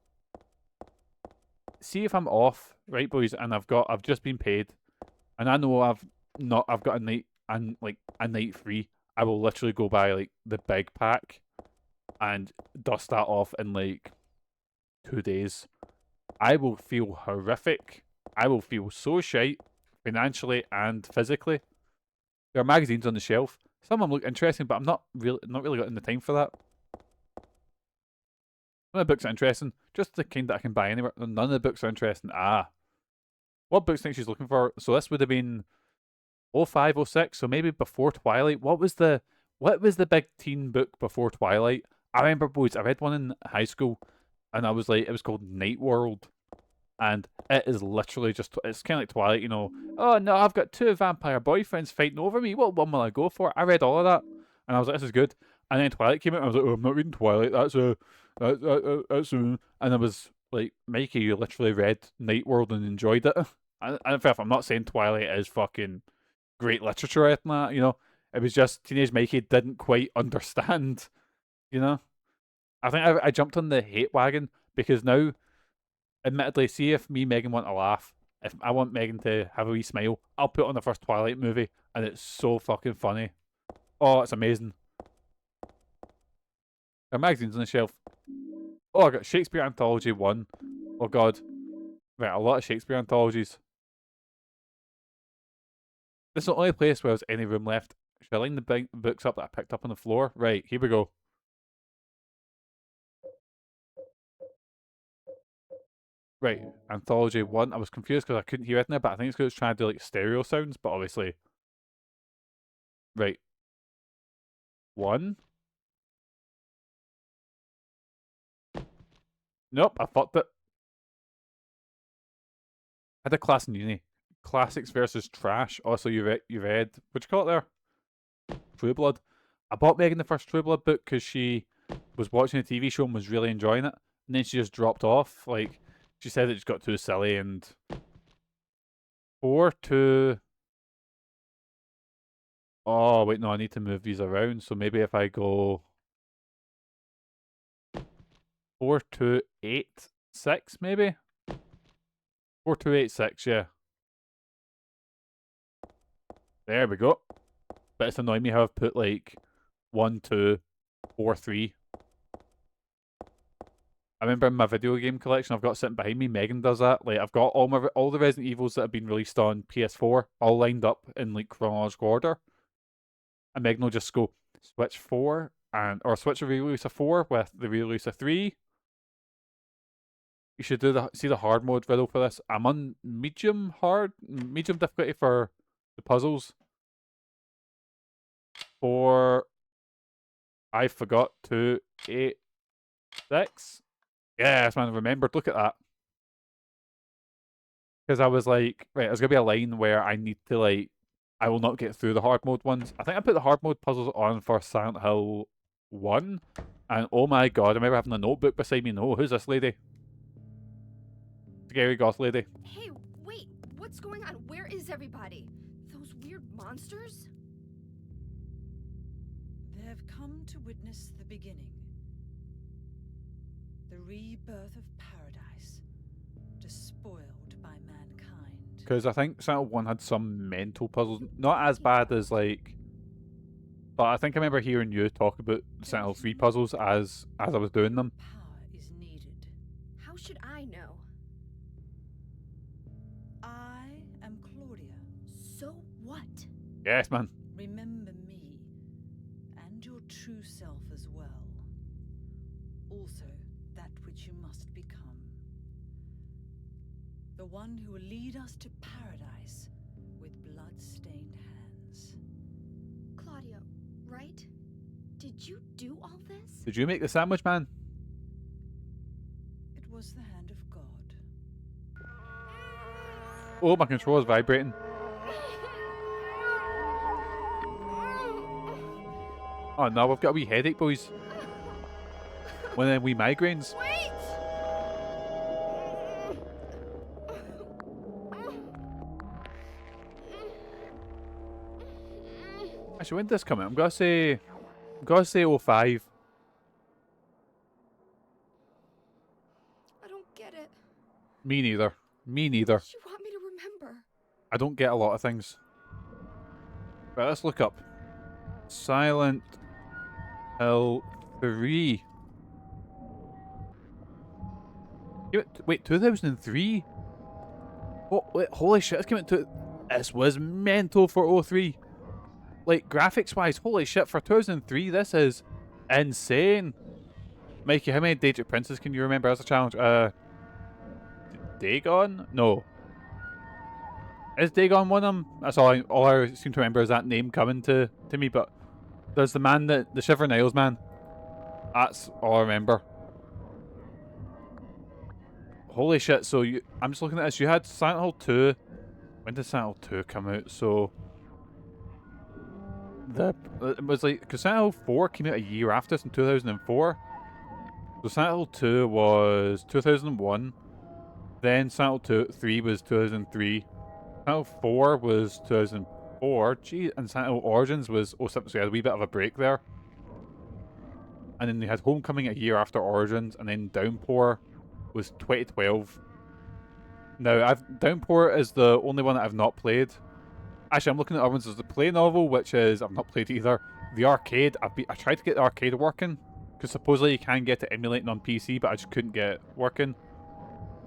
[SPEAKER 4] off, right boys, and I've just been paid and I know I've got a night and like a night free, I will literally go buy like the big pack and dust that off in like 2 days. I will feel horrific. I will feel so shite financially and physically. There are magazines on the shelf. Some of them look interesting, but I'm not really got in the time for that. Some of the books are interesting, just the kind that I can buy anywhere. None of the books are interesting. Ah. What books think she's looking for? So this would have been 05, 06, so maybe before Twilight. What was the big teen book before Twilight? I remember, boys, I read one in high school, and I was like, it was called Night World. And it is literally just, it's kind of like Twilight, you know. Oh no, I've got 2 vampire boyfriends fighting over me. What one will I go for? I read all of that, and I was like, this is good. And then Twilight came out, and I was like, oh, I'm not reading Twilight. That's and I was like, Mikey, you literally read Night World and enjoyed it. And in fact, I'm not saying Twilight is fucking great literature or anything like that, you know. It was just teenage Mikey didn't quite understand, you know. I think I jumped on the hate wagon because now, admittedly, see if me and Megan want to laugh. If I want Megan to have a wee smile, I'll put on the first Twilight movie, and it's so fucking funny. Oh, it's amazing. There are magazines on the shelf. Oh, I got Shakespeare Anthology 1. Oh god. Right, a lot of Shakespeare anthologies. This is the only place where there's any room left. Should I line the big books up that I picked up on the floor? Right, here we go. Right, Anthology 1. I was confused because I couldn't hear it in there, but I think it's because it's trying to do like stereo sounds, but obviously. Right. 1. Nope, I fucked it. I had a class in uni. Classics versus trash. Also, you read, what'd you call it there? True Blood. I bought Megan the first True Blood book because she was watching a TV show and was really enjoying it. And then she just dropped off. Like, she said it just got too silly and 4 to... Oh, wait, no, I need to move these around. So maybe if I go 4 to 8, 6, maybe? 4 to 8, 6, yeah. There we go. But it's annoying me how I've put like 1, 2, 4, 3. I remember in my video game collection I've got sitting behind me, Megan does that. Like I've got all the Resident Evils that have been released on PS4 all lined up in like chronological order. And Megan will just go switch 4 or switch the re-release of 4 with the re-release of 3. You should see the hard mode riddle for this. I'm on medium difficulty for the puzzles. I forgot 2, 8, 6. Yes, man, I remembered. Look at that. Because I was like, right, there's going to be a line where I need to, like, I will not get through the hard mode ones. I think I put the hard mode puzzles on for Silent Hill 1. And oh my god, I remember having a notebook beside me. No, who's this lady? Scary goth lady.
[SPEAKER 5] Hey, wait, what's going on? Where is everybody? Those weird monsters?
[SPEAKER 8] have come to witness the beginning. The rebirth of paradise, despoiled by mankind.
[SPEAKER 4] Because I think Silent Hill 1 had some mental puzzles. Not as bad as, like... But I think I remember hearing you talk about Silent Hill 3 puzzles as I was doing them.
[SPEAKER 8] Power is needed.
[SPEAKER 5] How should I know?
[SPEAKER 8] I am Claudia.
[SPEAKER 5] So what?
[SPEAKER 4] Yes, man.
[SPEAKER 8] Remember me, and your true self as well. Also, that which you must become. The one who will lead us to paradise with blood-stained hands.
[SPEAKER 5] Claudia, right? Did you do all this?
[SPEAKER 4] Did you make the sandwich, man?
[SPEAKER 8] It was the hand of God.
[SPEAKER 4] Oh, my controller's vibrating. Oh no, we've got a wee headache, boys. One of them wee migraines.
[SPEAKER 5] Wait!
[SPEAKER 4] Actually, when did this come out? I'm gonna say 05.
[SPEAKER 5] I don't get it.
[SPEAKER 4] Me neither. Me neither.
[SPEAKER 5] You want me to remember?
[SPEAKER 4] I don't get a lot of things. Right, let's look up. Silent Hill 3. Wait, 2003? What? Wait, holy shit, this came out this was mental for 03. Like, graphics-wise, holy shit, for 2003, this is insane. Mikey, how many Daedric Princes can you remember as a challenge? Dagon? No. Is Dagon one of them? That's all I seem to remember is that name coming to me, but there's the man, the Shivering Isles man. That's all I remember. Holy shit, so I'm just looking at this. You had Silent Hill 2. When did Silent Hill 2 come out? So... it was like... Because Silent Hill 4 came out a year after this in 2004. So Silent Hill 2 was 2001. Then Silent Hill 3 was 2003. Silent Hill 4 was 2004. Gee, and Silent Hill Origins was 07. So you had a wee bit of a break there. And then you had Homecoming a year after Origins. And then Downpour was 2012. Now, Downpour is the only one that I've not played. Actually, I'm looking at other ones. There's the Play Novel, which is I've not played either. The arcade, I tried to get the arcade working, because supposedly you can get it emulating on PC, but I just couldn't get it working.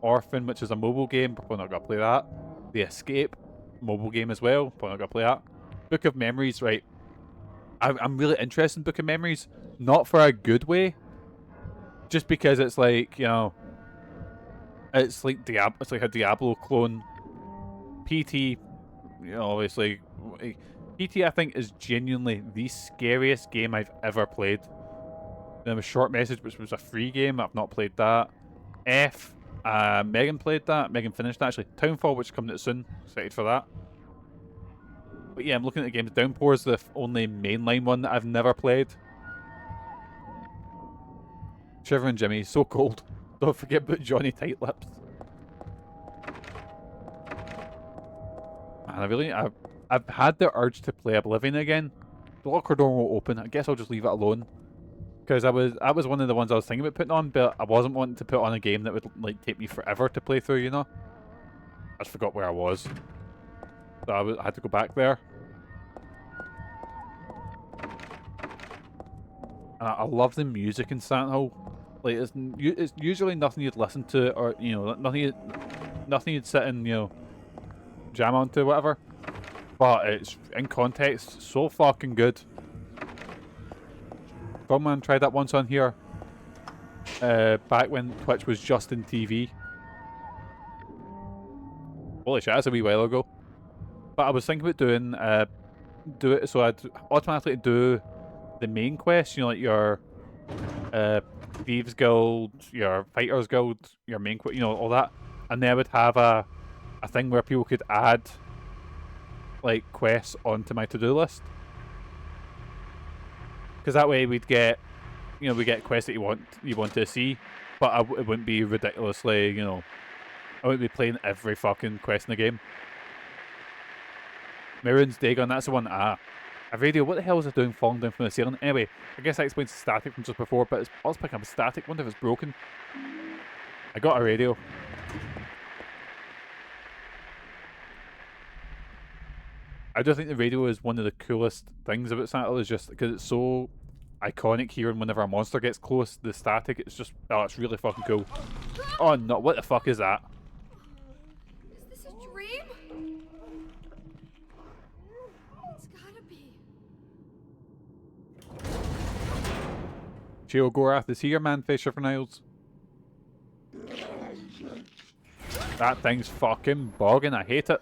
[SPEAKER 4] Orphan, which is a mobile game, probably not gonna play that. The Escape, mobile game as well, probably not gonna play that. Book of Memories, right? I'm really interested in Book of Memories, not for a good way, just because it's like, you know, it's like a Diablo clone. PT, you know, obviously, PT I think is genuinely the scariest game I've ever played. There was Short Message, which was a free game. I've not played that. F, Megan played that. Megan finished that, actually. Townfall, which is coming out soon. Excited for that. But yeah, I'm looking at the games. Downpour is the only mainline one that I've never played. Shivering Jimmy, so cold. Don't forget about Johnny Tight Lips. Man, I've had the urge to play Oblivion again. The locker door won't open. I guess I'll just leave it alone. Because that was one of the ones I was thinking about putting on, but I wasn't wanting to put on a game that would like take me forever to play through, you know? I just forgot where I was. So I had to go back there. And I love the music in Silent Hill. Like, it's usually nothing you'd listen to, or, you know, nothing you'd sit and, you know, jam onto, whatever. But it's, in context, so fucking good. Frogman tried that once on here. Back when Twitch was just in TV. Holy shit, that's a wee while ago. But I was thinking about do it so I'd automatically do the main quest, you know, like your Thieves Guild, your Fighters Guild, your main quest, you know, all that. And then I would have a thing where people could add like quests onto my to-do list. Because that way we'd get, you know, we get quests that you want to see, but it wouldn't be ridiculously, you know, I wouldn't be playing every fucking quest in the game. Mirren's Dagon, that's the one I A radio, what the hell is it doing falling down from the ceiling? Anyway, I guess that explains the static from just before, but it's also picking up static. Wonder if it's broken. I got a radio. I do think the radio is one of the coolest things about Silent Hill, is just because it's so iconic here, and whenever a monster gets close, the static, it's just, oh, it's really fucking cool. Oh no, what the fuck is that?
[SPEAKER 5] Is this a dream? It's gotta be.
[SPEAKER 4] Cheo Gorath is here, man, Fisher for Niles. That thing's fucking bogging, I hate it.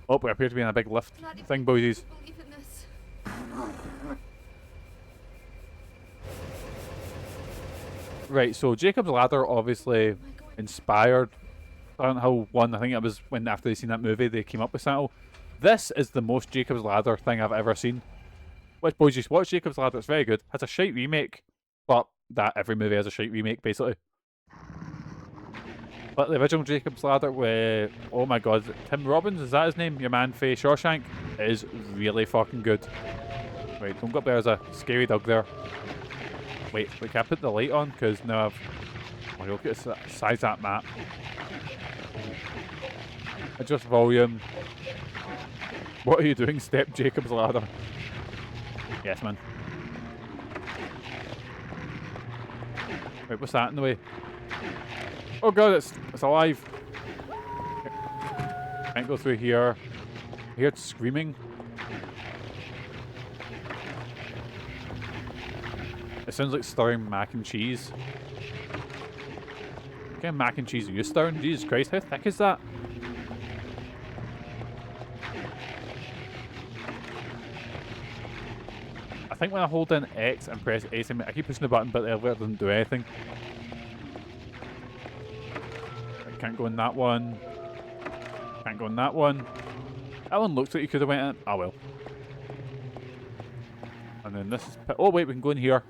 [SPEAKER 4] Oh, we appear to be in a big lift thing, boys.
[SPEAKER 5] Believe in this.
[SPEAKER 4] Right, so Jacob's Ladder obviously inspired Silent Hill 1. I think it was when, after they seen that movie, they came up with Silent Hill. This is the most Jacob's Ladder thing I've ever seen. Which, boys, just watch Jacob's Ladder, it's very good. Has a shite remake, but that every movie has a shite remake, basically. But the original Jacob's Ladder with, oh my god, Tim Robbins, is that his name? Your man for Shawshank, is really fucking good. Wait, don't go up there, there's a scary dog there. Wait, can I put the light on? Because now I've... Oh, look at the size of that map. Adjust volume. What are you doing, Step Jacob's Ladder? Yes, man. Wait, what's that in the way? Oh god, it's alive. Can't go through here. I hear it screaming. It sounds like stirring mac and cheese. What kind of mac and cheese are you stirring? Jesus Christ, how thick is that? I think when I hold in X and press A, I keep pushing the button, but the elevator doesn't do anything. I can't go in that one. Can't go in that one. That one looks like you could have went in. Ah, well. And then this is... Oh, wait, we can go in here.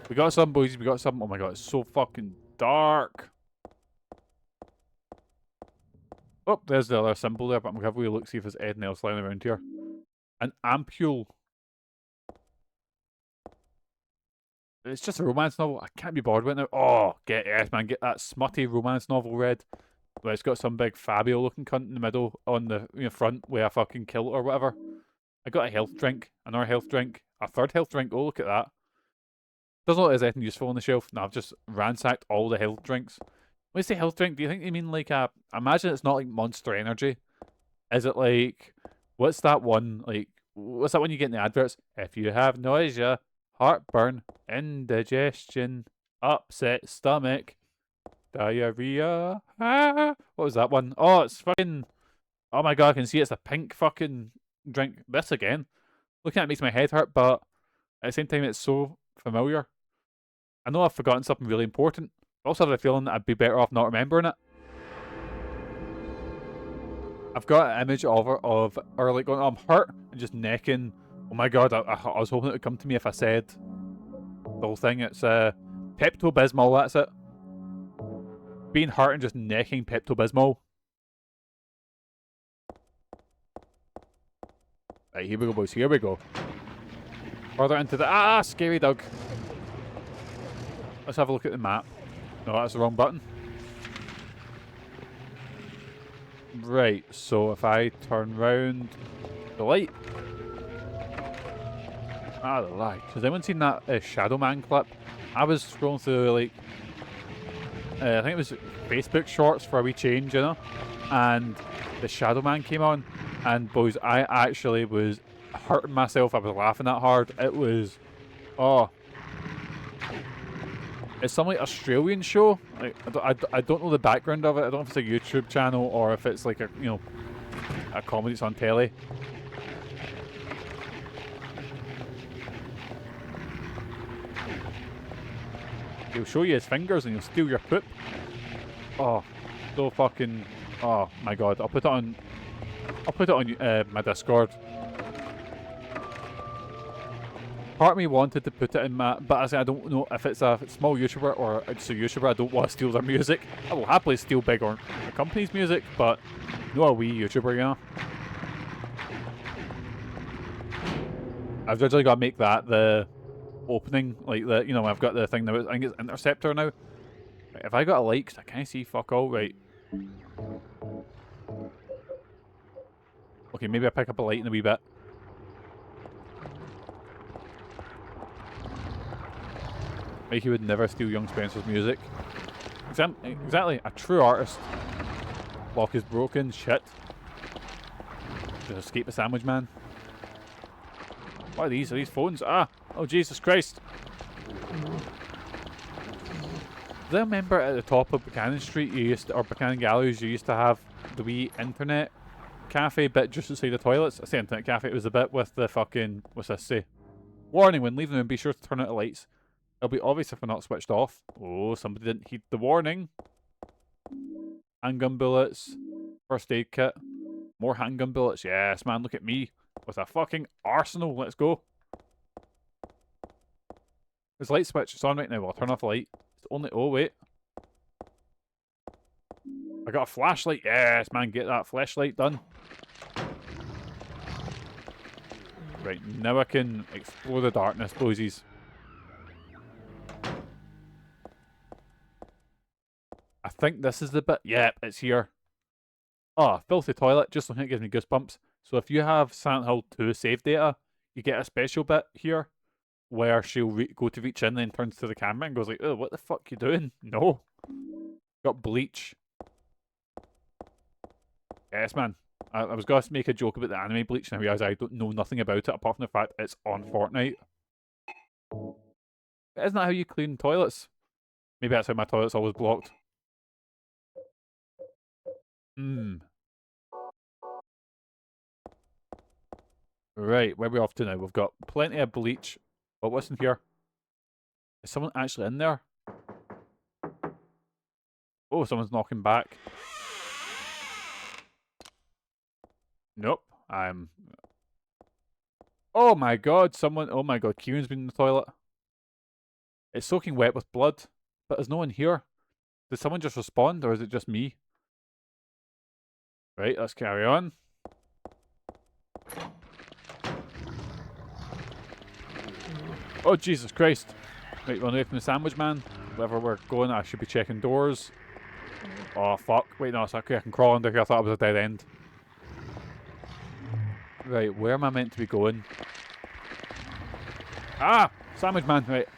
[SPEAKER 4] We got some, boys. We got some. Oh my god, it's so fucking dark. Oh, there's the other symbol there, but I'm going to have a wee look, see if there's anything else lying around here. An ampule. It's just a romance novel. I can't be bored with it now. Oh, yes, man. Get that smutty romance novel read. Where it's got some big Fabio looking cunt in the middle on the front with a fucking kilt or whatever. I got a health drink. Another health drink. A third health drink. Oh, look at that. Doesn't look like there's anything useful on the shelf. No, I've just ransacked all the health drinks. When you say health drink, do you think you mean like a... I imagine it's not like Monster Energy. Is it like... What's that one? Like, what's that one you get in the adverts? If you have nausea, heartburn, indigestion, upset stomach, diarrhea. Ah, what was that one? Oh, it's fucking... Oh my god, I can see it's a pink fucking drink. This again. Looking at it makes my head hurt, but at the same time it's so familiar. I know I've forgotten something really important. I also have a feeling that I'd be better off not remembering it. I've got an image of her like going, oh, I'm hurt, and just necking. Oh my god, I was hoping it would come to me if I said the whole thing. It's Pepto-Bismol, that's it. Being hurt and just necking Pepto-Bismol. Right, here we go, boys, here we go. Further into the... scary dog. Let's have a look at the map. No, that's the wrong button. Right, so if I turn round the light. The lag. Has anyone seen that Shadow Man clip? I was scrolling through, like, I think it was Facebook shorts for a wee change, you know? And the Shadow Man came on. And boys, I actually was hurting myself. I was laughing that hard. It was... Oh. It's some like Australian show. Like, I don't know the background of it. I don't know if it's a YouTube channel or if it's like a, you know, a comedy that's on telly. He'll show you his fingers and he'll steal your poop. Oh, so fucking... Oh my god, I'll put it on my Discord. part of me wanted to put it in my, but I say I don't know if it's a small YouTuber or it's a YouTuber. I don't want to steal their music. I will happily steal big or a company's music, but not a wee YouTuber, you know. I've literally got to make that the opening, like the, you know, I've got the thing now. I think it's Interceptor now. Right, have I got a light? 'Cause I can't see fuck all. Right. Okay, maybe I pick up a light in a wee bit. Mikey would never steal young Spencer's music. Exactly, a true artist. Lock is broken, shit. Just escape the sandwich man. What are these? Are these phones? Ah! Oh Jesus Christ! Do I remember at the top of Buchanan Street, you used to, or Buchanan Galleries, you used to have the wee internet cafe bit just outside the toilets? I say internet cafe, it was the bit with the fucking, what's this say? Warning, when leaving the room, be sure to turn out the lights. It'll be obvious if we're not switched off. Oh, somebody didn't heed the warning. Handgun bullets. First aid kit. More handgun bullets. Yes, man, look at me. With a fucking arsenal. Let's go. There's light switch. It's on right now. I'll turn off the light. It's only... Oh, wait. I got a flashlight. Yes, man, get that flashlight done. Right, now I can explore the darkness, boysies. I think this is the bit. Yep, it's here. Oh, filthy toilet. Just looking at it gives me goosebumps. So if you have Silent Hill 2 save data, you get a special bit here where she'll go to reach in and then turns to the camera and goes like, oh, what the fuck you doing? No. Got bleach. Yes, man. I was going to make a joke about the anime Bleach and I realised I don't know nothing about it apart from the fact it's on Fortnite. Isn't that how you clean toilets? Maybe that's how my toilet's always blocked. Right, where are we off to now? We've got plenty of bleach. But what's in here? Is someone actually in there? Oh, someone's knocking back. Nope. Oh my god, someone... Oh my god, Kieran's been in the toilet. It's soaking wet with blood. But there's no one here. Did someone just respond, or is it just me? Right, let's carry on. Oh, Jesus Christ. Right, run away from the sandwich man. Wherever we're going, I should be checking doors. Oh, fuck. Wait, no, it's okay. I can crawl under here. I thought it was a dead end. Right, where am I meant to be going? Ah! Sandwich man, right.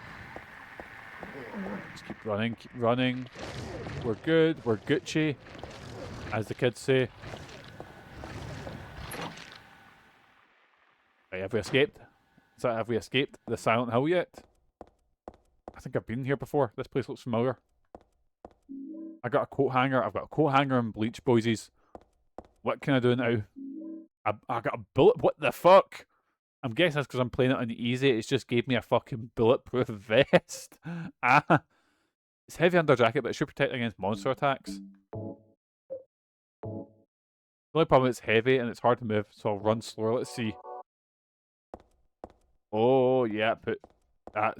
[SPEAKER 4] Just keep running, keep running. We're good. We're Gucci, as the kids say. Right, have we escaped? So have we escaped the Silent Hill yet? I think I've been here before. This place looks familiar. I got a coat hanger. I've got a coat hanger and bleach, boysies. What can I do now? I got a bullet. What the fuck? I'm guessing that's because I'm playing it on easy. It's just gave me a fucking bulletproof vest. Ah. It's heavy under jacket, but it should protect against monster attacks. The only problem is it's heavy and it's hard to move, so I'll run slower. Let's see. Oh, yeah, I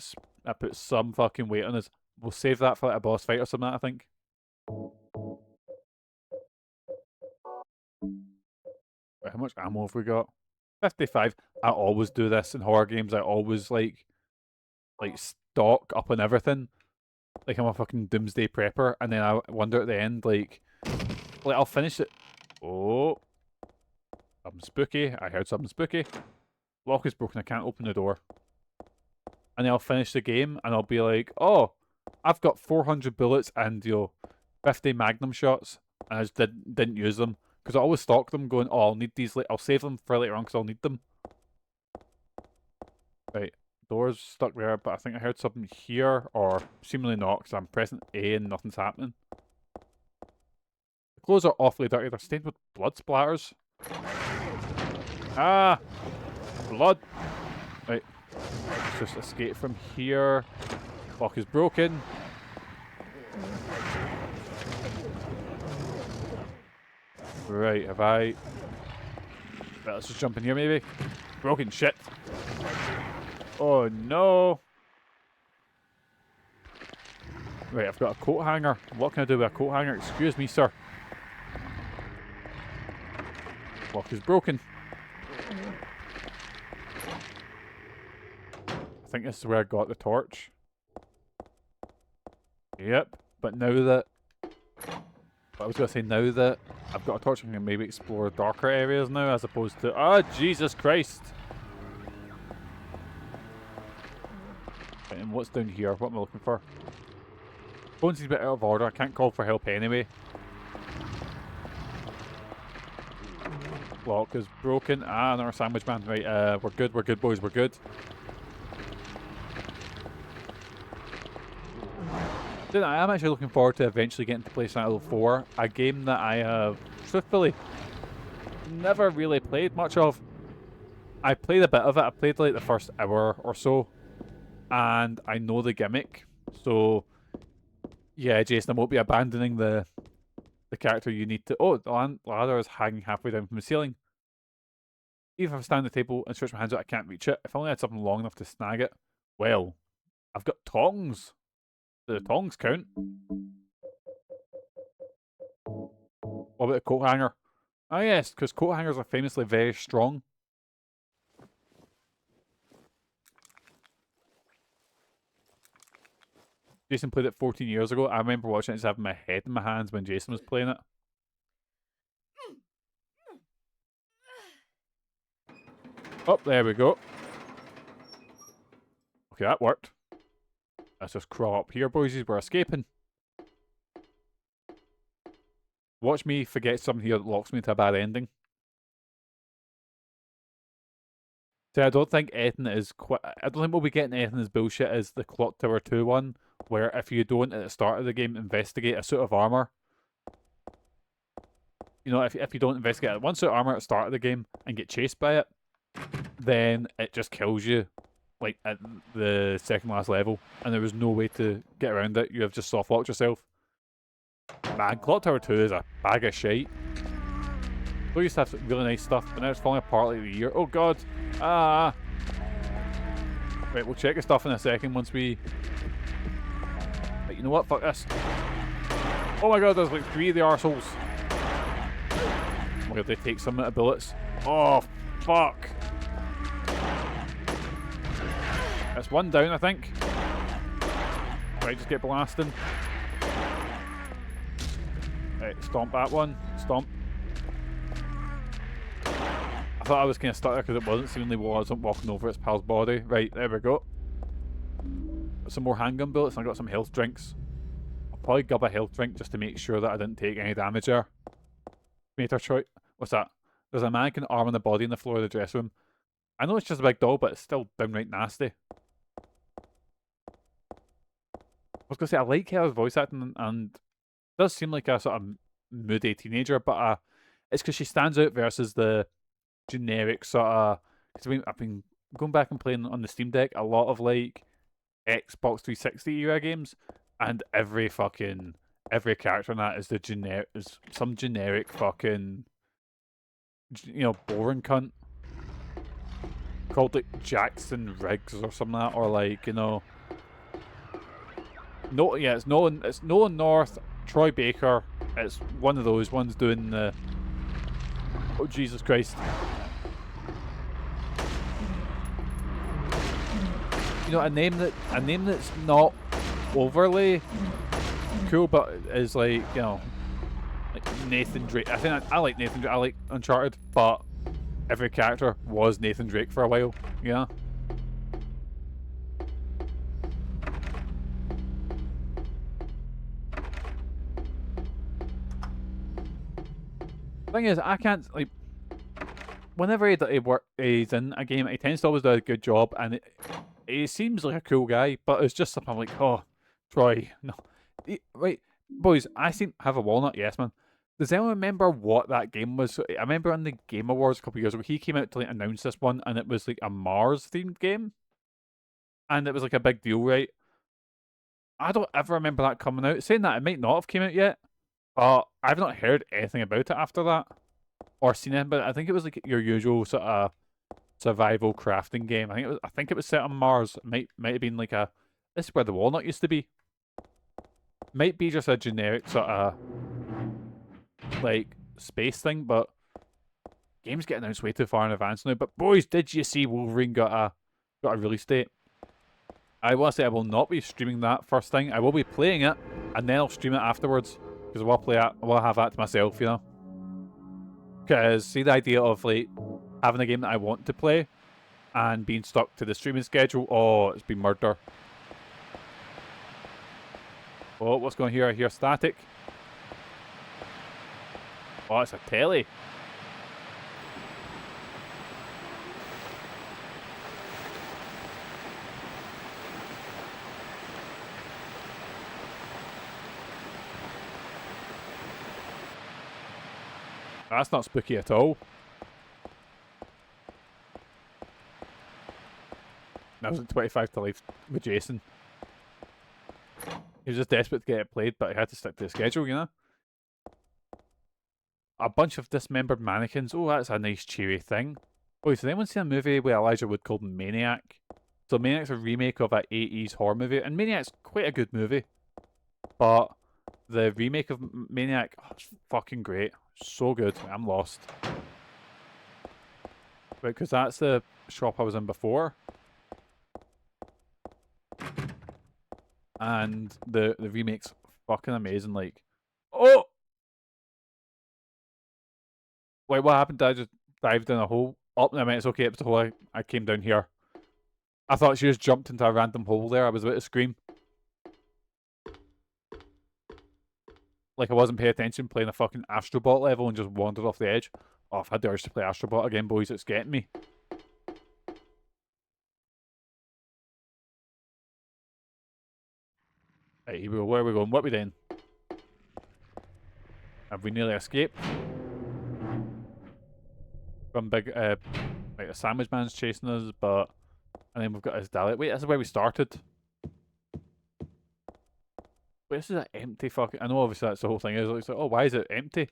[SPEAKER 4] put some fucking weight on us. We'll save that for like a boss fight or something, I think. Right, how much ammo have we got? 55. I always do this in horror games. I always like stock up on everything. Like I'm a fucking doomsday prepper, and then I wonder at the end, like I'll finish it. Oh, something spooky. I heard something spooky. Lock is broken. I can't open the door. And then I'll finish the game, and I'll be like, oh, I've got 400 bullets and 50 magnum shots, and I just didn't use them. Because I always stock them going, oh, I'll need these, I'll save them for later on because I'll need them. Right, door's stuck there, but I think I heard something here, or seemingly not, because I'm pressing A and nothing's happening. The clothes are awfully dirty, they're stained with blood splatters. Ah! Blood! Right, let's just escape from here. Lock is broken. Right, have I... Right, let's just jump in here maybe. Broken shit. Oh no! Right, I've got a coat hanger. What can I do with a coat hanger? Excuse me, sir. Lock is broken. I think this is where I got the torch. Yep, but now that... I was going to say, now that I've got a torch, I can maybe explore darker areas now, as opposed to... Ah, Jesus Christ! Right, and what's down here? What am I looking for? Phone seems a bit out of order. I can't call for help anyway. Lock is broken. Ah, another sandwich man. Right, we're good, boys, we're good. Then I am actually looking forward to eventually getting to play Silent Hill 4, a game that I have, truthfully, never really played much of. I played a bit of it. I played like the first hour or so, and I know the gimmick. So, yeah, Jason, I won't be abandoning the character you need to... Oh, the ladder is hanging halfway down from the ceiling. Even if I stand at the table and stretch my hands out, I can't reach it. If I only had something long enough to snag it. Well, I've got tongs. Do the tongs count? What about a coat hanger? Ah yes, because coat hangers are famously very strong. Jason played it 14 years ago. I remember watching it just having my head in my hands when Jason was playing it. Oh, there we go. Okay, that worked. Let's just crawl up here, boys. We're escaping. Watch me forget something here that locks me to a bad ending. See, I don't think anything is quite... I don't think we'll be getting anything as bullshit as the Clock Tower 2 one, where if you don't, at the start of the game, investigate a suit of armour. You know, if you don't investigate one suit of armour at the start of the game and get chased by it, then it just kills you, like, at the second last level, and there was no way to get around it. You have just soft-locked yourself. Man, Clock Tower 2 is a bag of shite. They used to have really nice stuff, but now it's falling apart like the year. Oh god! Ah! Right, we'll check the stuff in a second once we... Right, you know what? Fuck this. Oh my god, there's like 3 of the arseholes. Oh my god, they take some of the bullets. Oh, fuck! That's one down, I think. Right, just get blasting. Right, stomp that one. Stomp. I thought I was kind of stuck there because it wasn't, seemingly wasn't walking over its pal's body. Right, there we go. Got some more handgun bullets and I got some health drinks. I'll probably gub a health drink just to make sure that I didn't take any damage there. Mater choice. What's that? There's a mannequin arm on the body on the floor of the dressing room. I know it's just a big doll, but it's still downright nasty. I was going to say, I like Heather's voice acting, and it does seem like a sort of moody teenager, but it's because she stands out versus the generic sort of... Because I've been going back and playing on the Steam Deck a lot of, like, Xbox 360 era games, and every character in that is some generic fucking, you know, boring cunt. Called, like, Jackson Riggs or something like that, or, like, you know... No, yeah, it's Nolan North, Troy Baker. It's one of those ones doing the... Oh, Jesus Christ. You know, a name that's not overly cool, but is like, you know, like Nathan Drake. I think I like Nathan Drake. I like Uncharted, but every character was Nathan Drake for a while. Yeah. Thing is, I can't, like, whenever he's in a game, he tends to always do a good job, and he seems like a cool guy, but it's just something I'm like, oh, Troy, no. Right, boys, I seem to have a walnut, yes, man. Does anyone remember what that game was? I remember on the Game Awards a couple of years ago, he came out to like announce this one, and it was like a Mars-themed game, and it was like a big deal, right? I don't ever remember that coming out. Saying that, it might not have came out yet, but I've not heard anything about it after that, or seen it, but I think it was like your usual sort of survival crafting game. I think it was set on Mars. It might have been like a, this is where the walnut used to be. Might be just a generic sort of like space thing, but game's getting announced way too far in advance now. But boys, did you see Wolverine got a release date? I want to say I will not be streaming that first thing. I will be playing it, and then I'll stream it afterwards, because I will have that to myself, you know. Because see, the idea of like having a game that I want to play and being stuck to the streaming schedule, oh, it's been murder. Oh, what's going here? I hear static. Oh, it's a telly. That's not spooky at all. I was at 25 to life with Jason. He was just desperate to get it played, but he had to stick to the schedule, you know? A bunch of dismembered mannequins. Oh, that's a nice cheery thing. Oh, has anyone seen a movie with Elijah Wood called Maniac? So Maniac's a remake of an 80s horror movie, and Maniac's quite a good movie. But the remake of Maniac, oh, it's fucking great. So good. I'm lost. Right, because that's the shop I was in before. And the remake's fucking amazing. Like, oh! Wait, what happened? Did I just dive down a hole? Oh, no, I mean, it's okay. It was the hole I came down here. I thought she just jumped into a random hole there. I was about to scream. Like I wasn't paying attention playing a fucking Astrobot level and just wandered off the edge. Oh, I've had the urge to play Astrobot again, boys. It's getting me. Right, here we go. Where are we going? What are we doing? Have we nearly escaped? Some big, like a sandwich man's chasing us, but... And then we've got his Dalek. Wait, this is where we started. Wait, this is an empty fucking... I know obviously that's the whole thing. It's like, oh, why is it empty?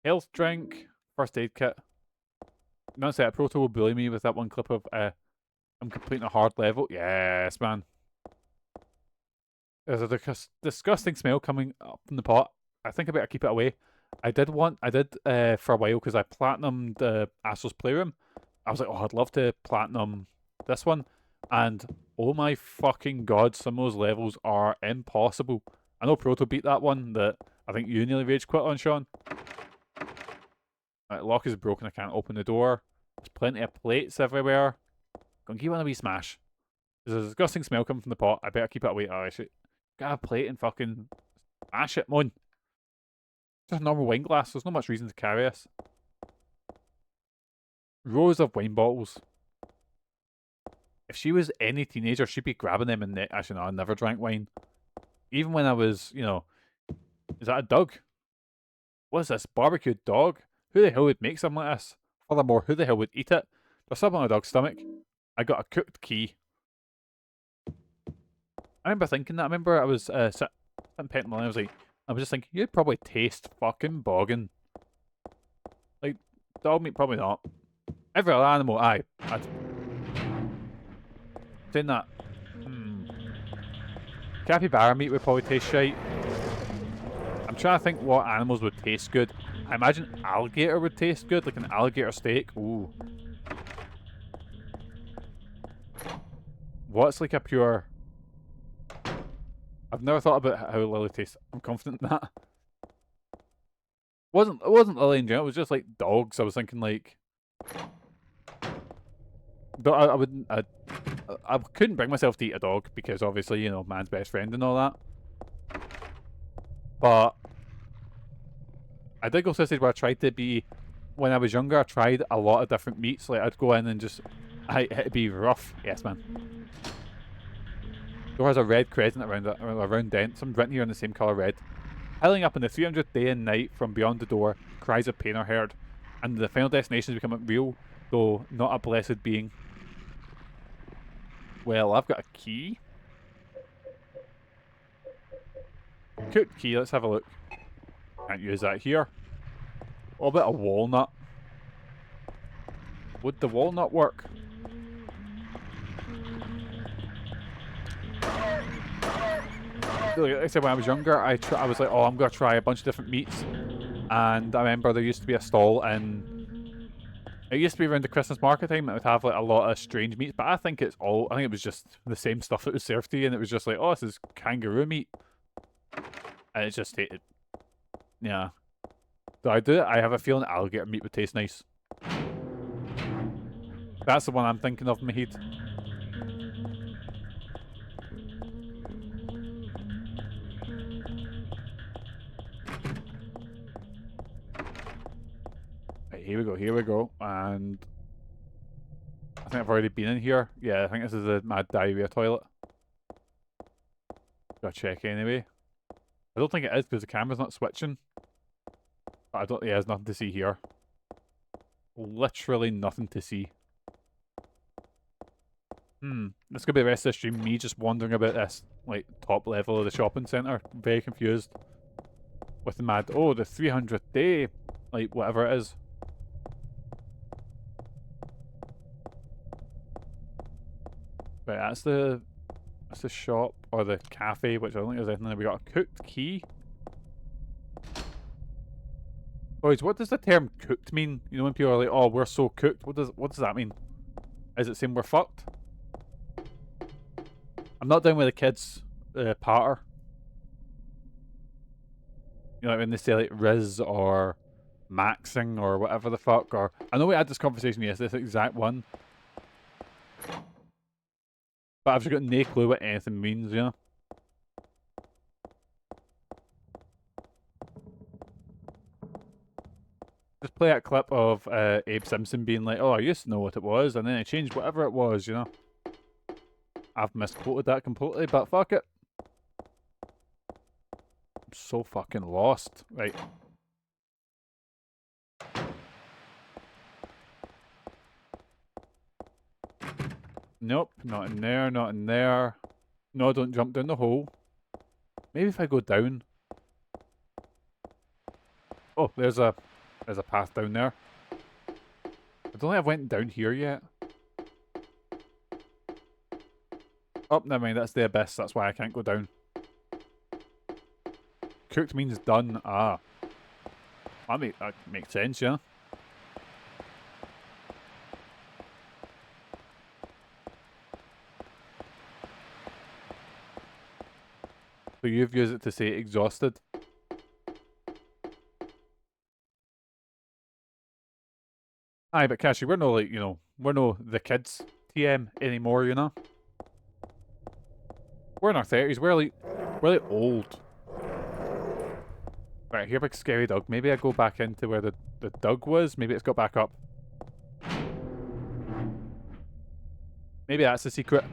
[SPEAKER 4] Health drink. First aid kit. No, say, Proto will bully me with that one clip of, I'm completing a hard level. Yes, man. There's a disgusting smell coming up from the pot. I think I better keep it away. I did for a while, because I platinumed Astro's Playroom. I was like, oh, I'd love to platinum this one. And oh my fucking god, some of those levels are impossible. I know Proto beat that one that I think you nearly rage quit on, Sean. Right, lock is broken, I can't open the door. There's plenty of plates everywhere. Gonna give one a wee smash. There's a disgusting smell coming from the pot. I better keep it away. Oh, I should get a plate and fucking smash it, mon. Just a normal wine glass. There's not much reason to carry this. Rows of wine bottles. If she was any teenager, she'd be grabbing them and actually, no, I never drank wine. Even when I was, you know, is that a dog? What is this? Barbecued dog? Who the hell would make something like this? Furthermore, who the hell would eat it? There's something on a dog's stomach. I got a cooked key. I remember thinking that. I remember I was sitting petting the line. I was just thinking, you'd probably taste fucking boggin. Like, dog meat, probably not. Every other animal, aye. Saying that. Capybara meat would probably taste shite. I'm trying to think what animals would taste good. I imagine alligator would taste good, like an alligator steak. Ooh. What's like a pure... I've never thought about how Lily tastes. I'm confident in that. It wasn't Lily in general, it was just like dogs. I was thinking like... I wouldn't... I couldn't bring myself to eat a dog because obviously, you know, man's best friend and all that. But I did go to a stage where I tried to be... When I was younger, I tried a lot of different meats. Like, I'd go in and just... It'd be rough. Yes, man. Door has a red crescent around it, a round dent. Some written here in the same colour red. Howling up in the 300th day and night from beyond the door, cries of pain are heard. And the final destination is becoming real, though not a blessed being. Well, I've got a key. Cooked key, let's have a look. Can't use that here. What about a walnut? Would the walnut work? Like I said, when I was younger, I was like, oh, I'm gonna try a bunch of different meats. And I remember there used to be a stall in... It used to be around the Christmas market time. It would have like a lot of strange meats, but I think it was just the same stuff that was served to you, and it was just like, oh, this is kangaroo meat, and it just tasted, yeah. Do I do it? I have a feeling alligator meat would taste nice. That's the one I'm thinking of in my head. Right, here we go, and I think I've already been in here. Yeah, I think this is the mad diarrhea toilet. Gotta check anyway. I don't think it is because the camera's not switching. But I don't, yeah, there's nothing to see here. Literally nothing to see. This could be the rest of the stream, me just wandering about this, like, top level of the shopping centre. Very confused. With the mad, oh, the 300th day, like, whatever it is. Right, that's the shop, or the cafe, which I don't think there's anything. We got a cooked key. Boys, what does the term cooked mean? You know when people are like, oh, we're so cooked, what does that mean? Is it saying we're fucked? I'm not down with the kids patter. You know, like when they say like Riz or maxing or whatever the fuck, or I know we had this conversation yesterday, this exact one. But I've just got no clue what anything means, you know? Just play that clip of Abe Simpson being like, oh, I used to know what it was, and then I changed whatever it was, you know? I've misquoted that completely, but fuck it. I'm so fucking lost. Right. Nope, not in there, not in there. No, don't jump down the hole. Maybe if I go down. Oh, there's a path down there. I don't think I've went down here yet. Oh, never mind, that's the abyss, that's why I can't go down. Cooked means done. Ah. That makes sense, yeah. So you've used it to say exhausted. Aye, but Cassie, we're no like, you know, we're no the kids TM anymore, you know? We're in our 30s, we're like old. Right, I hear a big scary dog. Maybe I go back into where the dog was. Maybe it's got back up. Maybe that's the secret.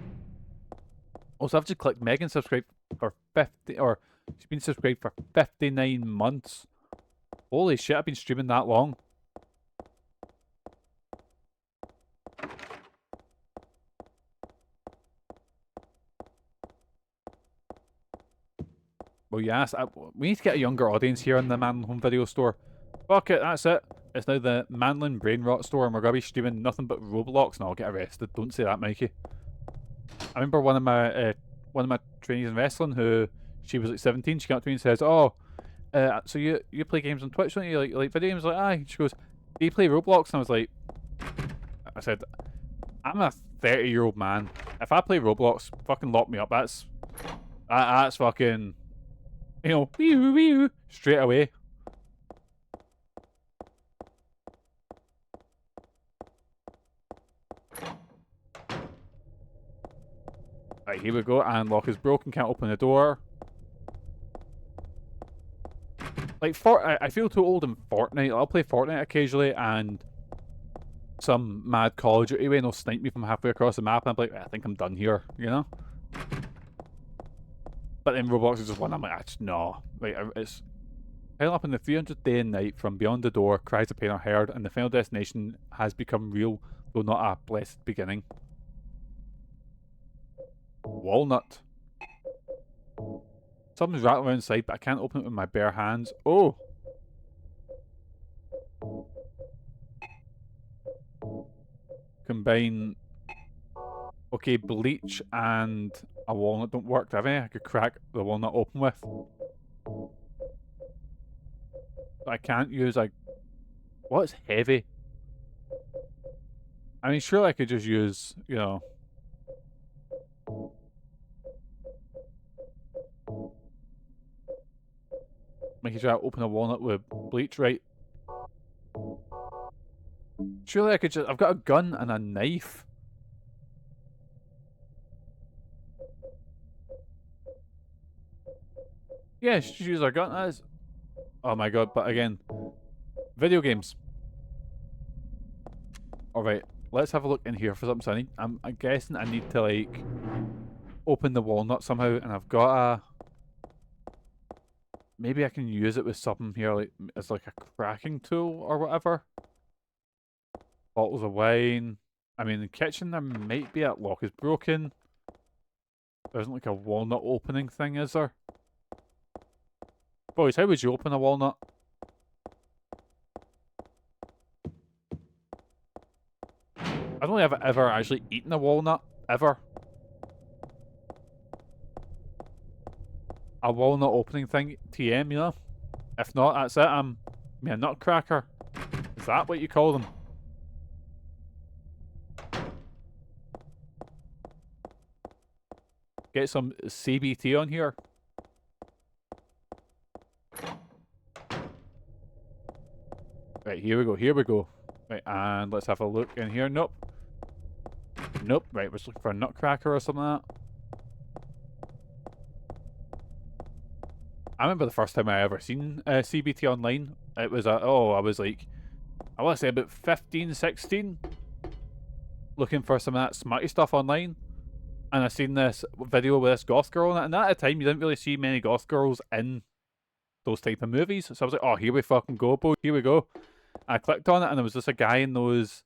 [SPEAKER 4] Also, I've just clicked Megan subscribe for 50, or she's been subscribed for 59 months. Holy shit, I've been streaming that long. Well, yes, we need to get a younger audience here on the MANLON Home video store. Fuck it, that's it. It's now the MANLON Brain Rot store, and we're going to be streaming nothing but Roblox, and I'll get arrested. Don't say that, Mikey. I remember one of my trainees in wrestling, who, she was like 17, she came up to me and says, oh, so you play games on Twitch, don't you? Like video games? Like, aye. She goes, do you play Roblox? And I was like, I said, I'm a 30-year-old man. If I play Roblox, fucking lock me up. That's fucking, you know, wee straight away. Right, here we go. And lock is broken. Can't open the door. Like, I feel too old in Fortnite. I'll play Fortnite occasionally, and some mad Call of Duty way, and they'll snipe me from halfway across the map, and I'm like, I think I'm done here, you know? But then Roblox is just one, I'm like, no. Like, it's... Piling up in the 300th day and night, from beyond the door, cries of pain are heard, and the final destination has become real, though not a blessed beginning. Walnut. Something's rattling around inside, but I can't open it with my bare hands. Oh! combine... Okay, bleach and a walnut don't work, do I have any I could crack the walnut open with? I can't use like... What's heavy? I mean, surely I could just use, you know... Making sure I open a walnut with bleach, right? Surely I could just... I've got a gun and a knife. Yeah, just use a gun. That is... Oh my god, but again... Video games. Alright, let's have a look in here for something. So I'm guessing I need to, like... open the walnut somehow, and I've got a... Maybe I can use it with something here, like as like a cracking tool or whatever. Bottles of wine. I mean, in the kitchen there might be... That lock is broken. There isn't like a walnut opening thing, is there? Boys, how would you open a walnut? I don't think I've ever actually eaten a walnut. Ever. A walnut opening thing, TM, you know? If not, that's it. I'm a nutcracker. Is that what you call them? Get some CBT on here. Right, here we go, here we go. Right, and let's have a look in here. Nope. Nope, right, we're just looking for a nutcracker or something like that. I remember the first time I ever seen CBT online. It was I was like, I want to say about 15, 16, looking for some of that smutty stuff online. And I seen this video with this goth girl in it. And at the time, you didn't really see many goth girls in those type of movies. So I was like, oh, here we fucking go, boy. Here we go. I clicked on it, and there was just a guy in those,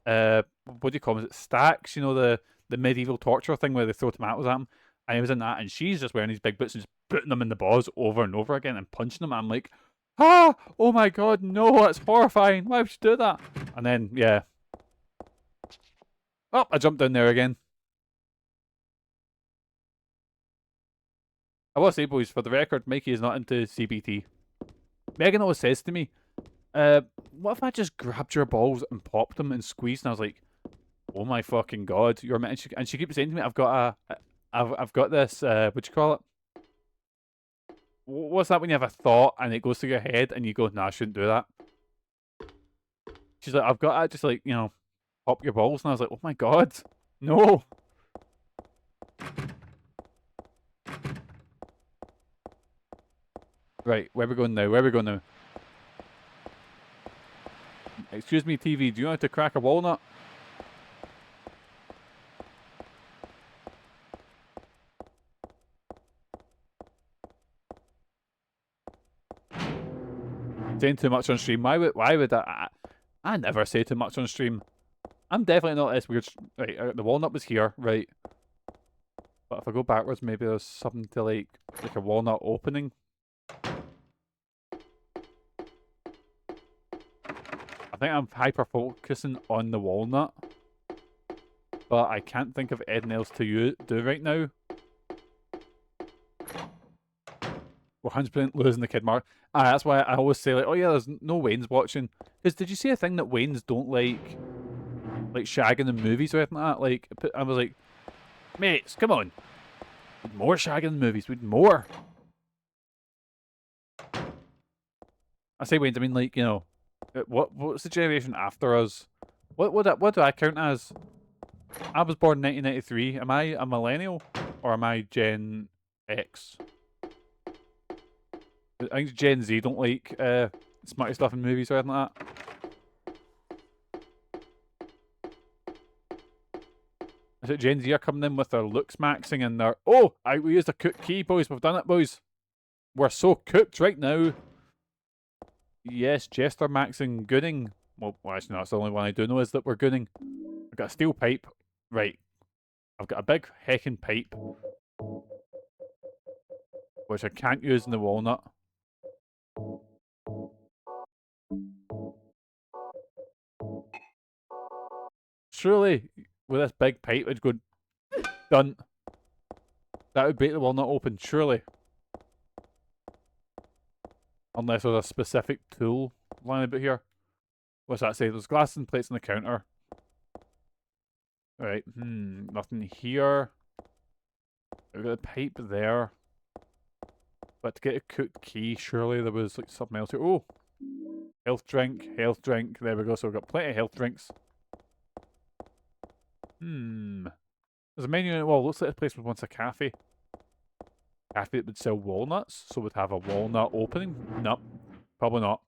[SPEAKER 4] what do you call them? Is it stacks? You know, the medieval torture thing where they throw tomatoes at him. And he was in that, and she's just wearing these big boots and just putting them in the balls over and over again and punching them. And I'm like, ah, oh my god, no, that's horrifying. Why would you do that? And then, yeah. Oh, I jumped down there again. I will say, boys, for the record, Mikey is not into CBT. Megan always says to me, what if I just grabbed your balls and popped them and squeezed? And I was like, oh my fucking god, you're meant. And she keeps saying to me, I've got this, what do you call it? What's that when you have a thought and it goes through your head and you go, nah, I shouldn't do that. She's like, I've got to just like, you know, pop your balls. And I was like, oh my god, no. Right, where are we going now? Where are we going now? Excuse me, TV, do you know how to crack a walnut? Saying too much on stream. Why would I never say too much on stream. I'm definitely not this weird. Right, the walnut was here, right? But if I go backwards, maybe there's something to like a walnut opening. I think I'm hyper focusing on the walnut, but I can't think of anything else to do right now. We're 100% losing the kid mark. That's why I always say, like, oh yeah, there's no Wayne's watching. Because did you see a thing that Wayne's don't like shagging in movies or anything like that? Like, I was like, mates, come on. We'd more shagging in movies. We'd more. I say Wayne's, I mean, like, you know, what's the generation after us? What do I count as? I was born in 1993. Am I a millennial? Or am I Gen X? I think Gen Z don't like smutty stuff in movies or anything like that. Is it Gen Z are coming in with their looks maxing and their... Oh! We used a cook key, boys. We've done it, boys. We're so cooked right now. Yes, Jester maxing gooning. Well, actually, no, that's the only one I do know is that we're gooning. I've got a steel pipe. Right. I've got a big heckin' pipe. Which I can't use in the walnut. surely with this big pipe it'd go done. That would break the walnut open, surely. Unless there's a specific tool lying about here. What's that say? There's glass and plates on the counter. Alright, nothing here. We've got a pipe there. But to get a cooked key, surely there was like something else here. Oh! Health drink, health drink. There we go, so we've got plenty of health drinks. There's a menu on the wall. Looks like this place was once a cafe. Cafe that would sell walnuts, so would have a walnut opening. Nope, probably not.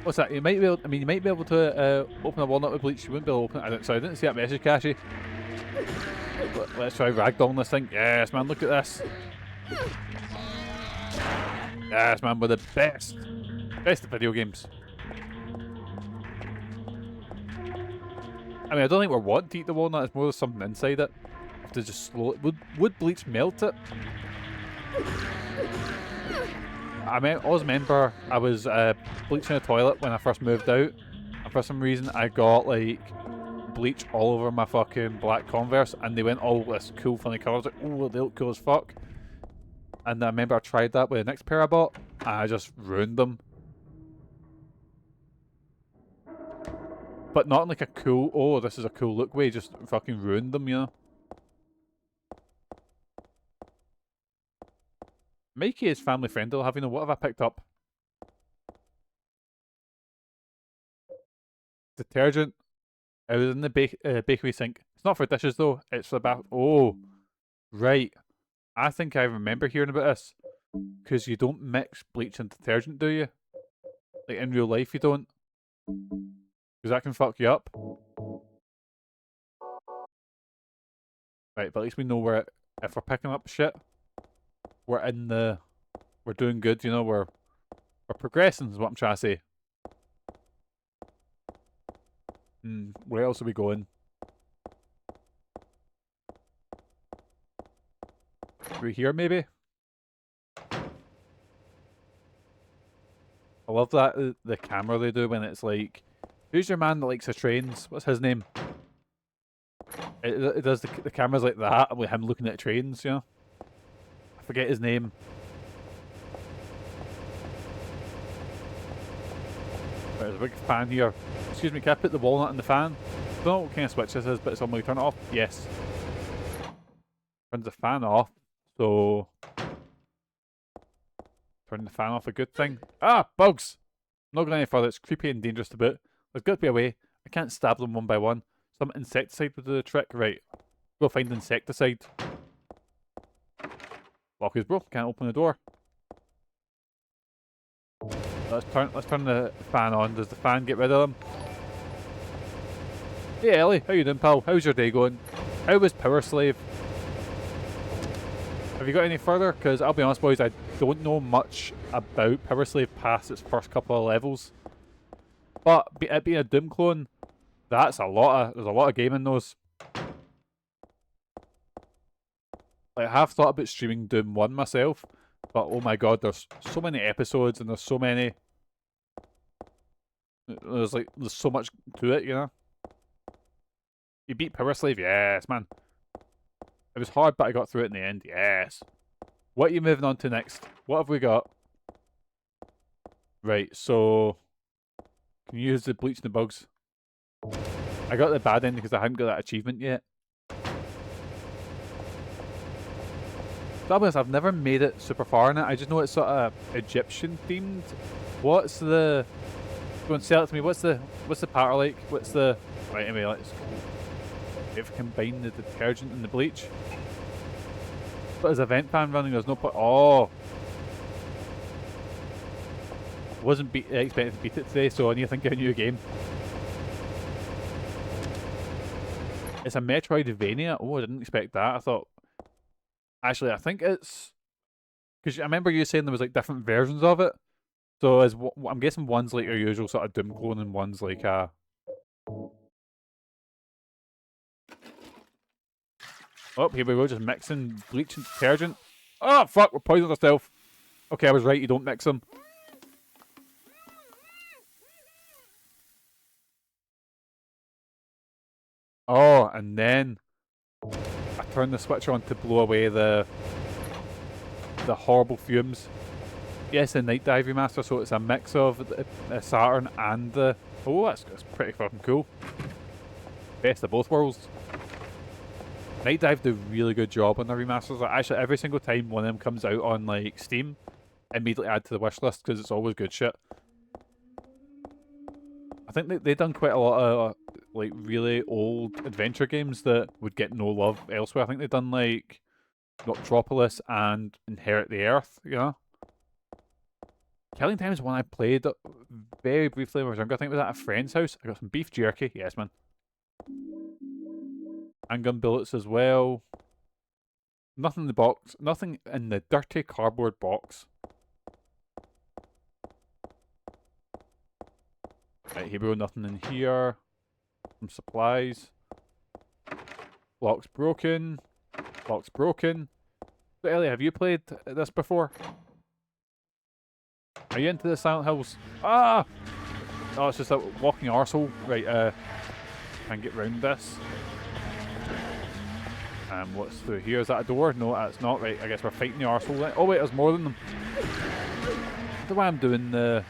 [SPEAKER 4] What's that? You might be able. I mean, you might be able to open a walnut with bleach. You wouldn't be able to open it. Sorry, I didn't see that message, Cashy. Let's try ragdolling this thing. Yes, man. Look at this. Yes, man. We're the best. Best of video games. I mean, I don't think we're wanting to eat the walnut. It's more there's something inside it. Have to just slow it. Would bleach melt it? I always remember I was bleaching a toilet when I first moved out, and for some reason I got like bleach all over my fucking black Converse, and they went all this cool funny colours. Like, oh, they look cool as fuck. And I remember I tried that with the next pair I bought, and I just ruined them. But not in like a cool, oh, this is a cool look way, just fucking ruined them, you know? Mikey is family friendly, I'll have you know. What have I picked up? Detergent. It was in the bakery sink. It's not for dishes though, it's for the bath. Oh, right. I think I remember hearing about this. Because you don't mix bleach and detergent, do you? Like in real life you don't. Because that can fuck you up. Right, but at least we know where if we're picking up shit, we're doing good, you know, we're progressing is what I'm trying to say. Where else are we going? Are we here maybe? I love that the camera they do when it's like, who's your man that likes the trains? What's his name? It does the camera's like that with him looking at trains, you know? I forget his name. Right, there's a big fan here. Excuse me, can I put the walnut in the fan? I don't know what kind of switch this is, but it's on. Will you turn it off? Yes. Turns the fan off, so turn the fan off a good thing. Ah, bugs! I'm not going any further, it's creepy and dangerous to boot. There's got to be a way. I can't stab them one by one. Some insecticide would do the trick. Right. Go find insecticide. Lock is broke, can't open the door. Let's turn the fan on. Does the fan get rid of them? Hey Ellie, how you doing, pal? How's your day going? How was Power Slave? Have you got any further? Because I'll be honest, boys, I don't know much about Power Slave past its first couple of levels. But it being a Doom clone, there's a lot of game in those. Like, I have thought about streaming Doom 1 myself, but oh my god, there's so many episodes and there's so many. There's so much to it, you know. You beat Power Slave, yes, man. It was hard, but I got through it in the end, yes. What are you moving on to next? What have we got? Right, so can you use the bleach and the bugs? I got the bad end because I hadn't got that achievement yet. To be honest, I've never made it super far in it. I just know it's sort of Egyptian themed. What's the? Go and sell it to me. What's the pattern like? What's the? Right, anyway, let's if we combine the detergent and the bleach. But there's a vent fan running. There's no point. Oh, wasn't expected to beat it today, so I need to think of a new game. It's a Metroidvania. Oh, I didn't expect that. I thought. Actually, I think it's because I remember you saying there was like different versions of it. So I'm guessing one's like your usual sort of Doom clone, and one's like a. Oh, here we go, just mixing bleach and detergent. Oh fuck, we're poisoning ourselves. Okay, I was right. You don't mix them. Oh, and then I turn the switch on to blow away the horrible fumes. Yes, the Night Dive remaster, so it's a mix of the Saturn and the... Oh, that's pretty fucking cool. Best of both worlds. Night Dive do a really good job on the remasters. Like, actually, every single time one of them comes out on like Steam, immediately add to the wish list because it's always good shit. I think they've done quite a lot of like really old adventure games that would get no love elsewhere. I think they've done like Noctropolis and Inherit the Earth, you know? Killing Time is one I played very briefly when I was younger. I think it was at a friend's house. I got some beef jerky. Yes, man. Handgun bullets as well. Nothing in the box. Nothing in the dirty cardboard box. Right, here we go. Nothing in here. Some supplies. Lock's broken. Lock's broken. So, Ellie, have you played this before? Are you into the Silent Hills? Ah! Oh, it's just a walking arsehole. Right, can get round this. What's through here? Is that a door? No, that's not. Right, I guess we're fighting the arsehole then. Oh wait, there's more than them. I don't know why I'm doing a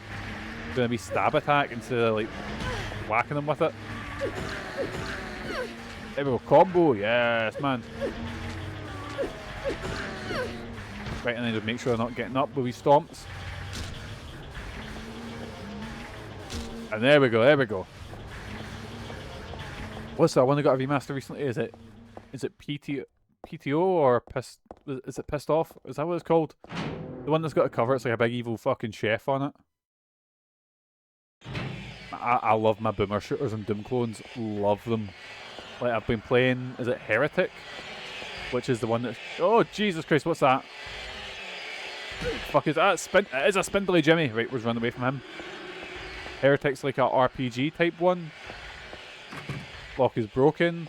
[SPEAKER 4] wee stab attack instead of like whacking them with it. There we go, combo, yes man. Right, and then just make sure they're not getting up with wee stomps. And there we go, there we go. What's that one that got a remaster recently? Is it PTO or is it Pissed Off? Is that what it's called? The one that's got a cover, it's like a big evil fucking chef on it. I love my boomer shooters and Doom clones. Love them. Like I've been playing, is it Heretic? Which is the one that's... Oh, Jesus Christ, what's that? Fuck is that? It is a spindly Jimmy. Right, we're running away from him. Heretic's like a RPG type one. Lock is broken.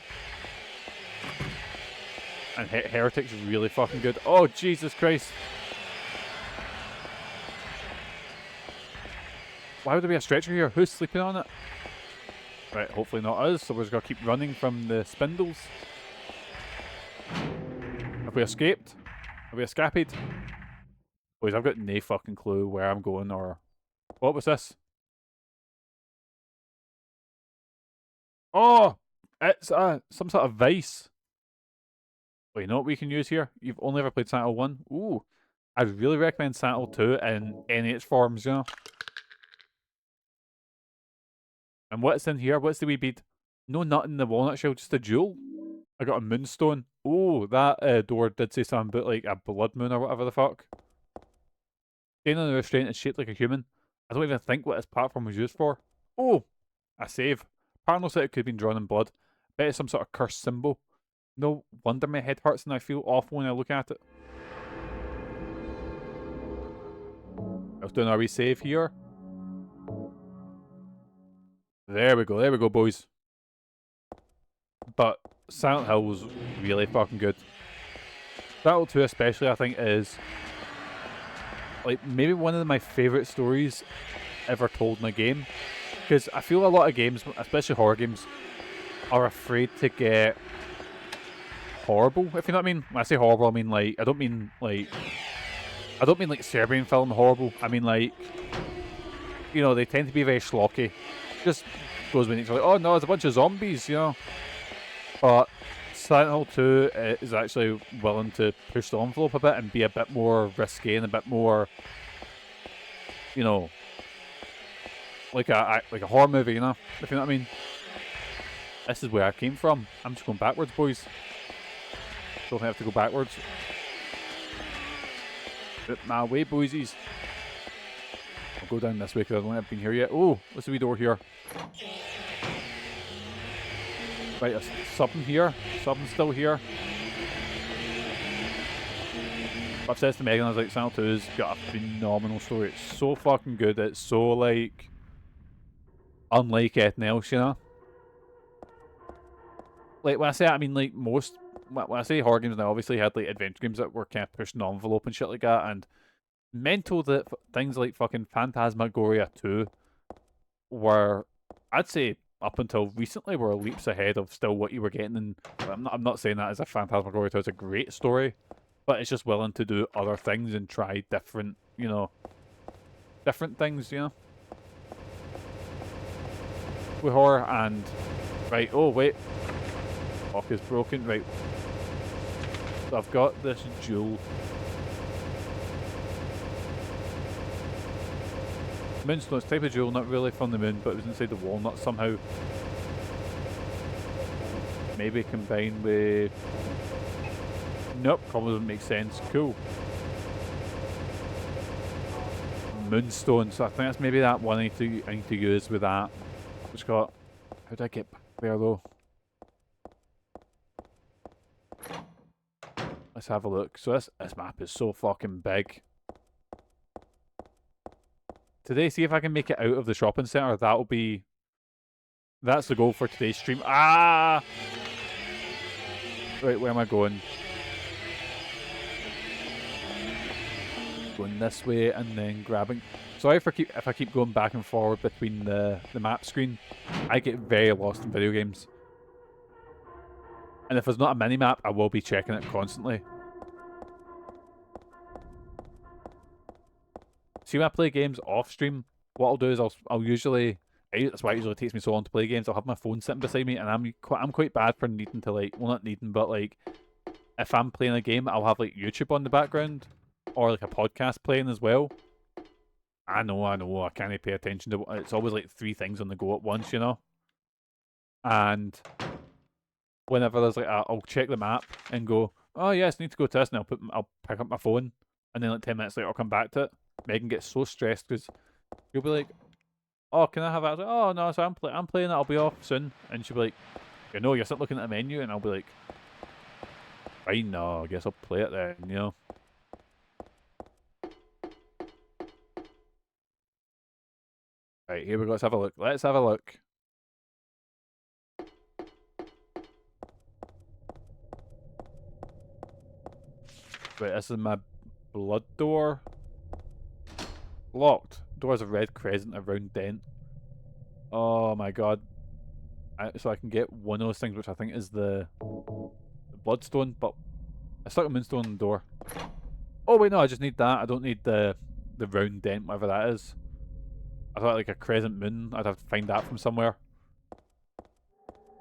[SPEAKER 4] And Heretic's really fucking good. Oh, Jesus Christ. Why would there be a stretcher here? Who's sleeping on it? Right, hopefully not us, so we're just going to keep running from the spindles. Have we escaped? Have we escaped? Boys, I've got no fucking clue where I'm going or... What was this? Oh! It's some sort of vice. Well, you know what we can use here? You've only ever played Silent Hill 1? Ooh. I'd really recommend Silent Hill 2 in any its forms, you know? And what's in here? What's the wee bead? No nut in the walnut shell, just a jewel. I got a moonstone. Oh, that door did say something about like a blood moon or whatever the fuck. Staying on the restraint is shaped like a human. I don't even think what this platform was used for. Oh, a save. Parnell said it could have been drawn in blood. Bet it's some sort of cursed symbol. No wonder my head hurts and I feel awful when I look at it. I was doing our wee save here. There we go, boys. But Silent Hill was really fucking good. Silent Hill 2 especially, I think, is like maybe one of my favourite stories ever told in a game. Because I feel a lot of games, especially horror games, are afraid to get horrible, if you know what I mean. When I say horrible, I mean like I don't mean like Serbian film horrible. I mean like, you know, they tend to be very schlocky. Just goes with nature, like, oh no, there's a bunch of zombies, you know. But Silent Hill 2 is actually willing to push the envelope a bit and be a bit more risque and a bit more, you know, like a horror movie, you know, if you know what I mean. This is where I came from. I'm just going backwards, boys. Don't have to go backwards. Out my way, boysies. I'll go down this way because I don't think I've been here yet. Oh, what's the wee door here? Right, there's something here. Something still here. I've said to Megan, I was like, Silent 2's got a phenomenal story. It's so fucking good. It's so, like, unlike anything else, you know? Like, when I say that, I mean, like, most... When I say horror games, I obviously had, like, adventure games that were kind of pushing the envelope and shit like that, and mental that things like fucking Phantasmagoria 2 were, I'd say, up until recently were leaps ahead of still what you were getting. And I'm not saying that as a Phantasmagoria 2 is a great story, but it's just willing to do other things and try different, you know, different things, you know. With horror and right. Oh wait, lock is broken. Right, so I've got this jewel. Moonstone, it's type of jewel, not really from the moon, but it was inside the walnut somehow. Maybe combined with... Nope, probably doesn't make sense. Cool. Moonstone, so I think that's maybe that one I need to use with that. Which got... How did I get back there though? Let's have a look. So this map is so fucking big. Today, see if I can make it out of the shopping centre. That's the goal for today's stream. Ah! Right, where am I going? Going this way and then grabbing. Sorry if I keep going back and forward between the map screen. I get very lost in video games. And if there's not a mini map, I will be checking it constantly. See, when I play games off stream, what I'll do is I'll usually, that's why it usually takes me so long to play games. I'll have my phone sitting beside me, and I'm quite bad for needing to, like, well, not needing, but like if I'm playing a game, I'll have like YouTube on the background or like a podcast playing as well. I know, I can't pay attention to it's always like 3 things on the go at once, you know. And whenever there's like I'll check the map and go, oh yes, I need to go to this, and I'll pick up my phone, and then like 10 minutes later I'll come back to it. Megan gets so stressed because you'll be like, oh, can I have that? Like, oh no, so I'm playing it, I'll be off soon. And she'll be like, you know, you're still looking at the menu, and I'll be like, fine, no, I guess I'll play it then, you know. Right, here we go, let's have a look. Let's have a look. Wait, this is my blood door. Locked. Door has a red crescent, a round dent. Oh my god. So I can get one of those things, which I think is the bloodstone, but I stuck a moonstone on the door. Oh wait, no, I just need that. I don't need the round dent, whatever that is. I thought like a crescent moon. I'd have to find that from somewhere.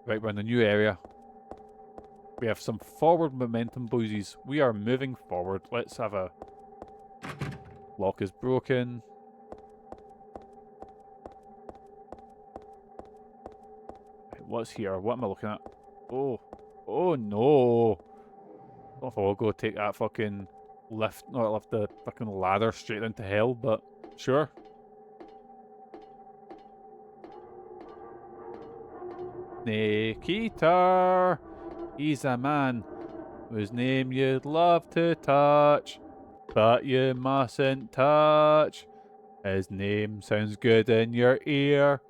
[SPEAKER 4] Right, we're in a new area. We have some forward momentum, boysies. We are moving forward. Let's have a... Lock is broken. What's here? What am I looking at? Oh. Oh no. I don't know if I'll go take that fucking lift, not lift the fucking ladder straight into hell, but sure. Nikita. He's a man whose name you'd love to touch, but you mustn't touch. His name sounds good in your ear,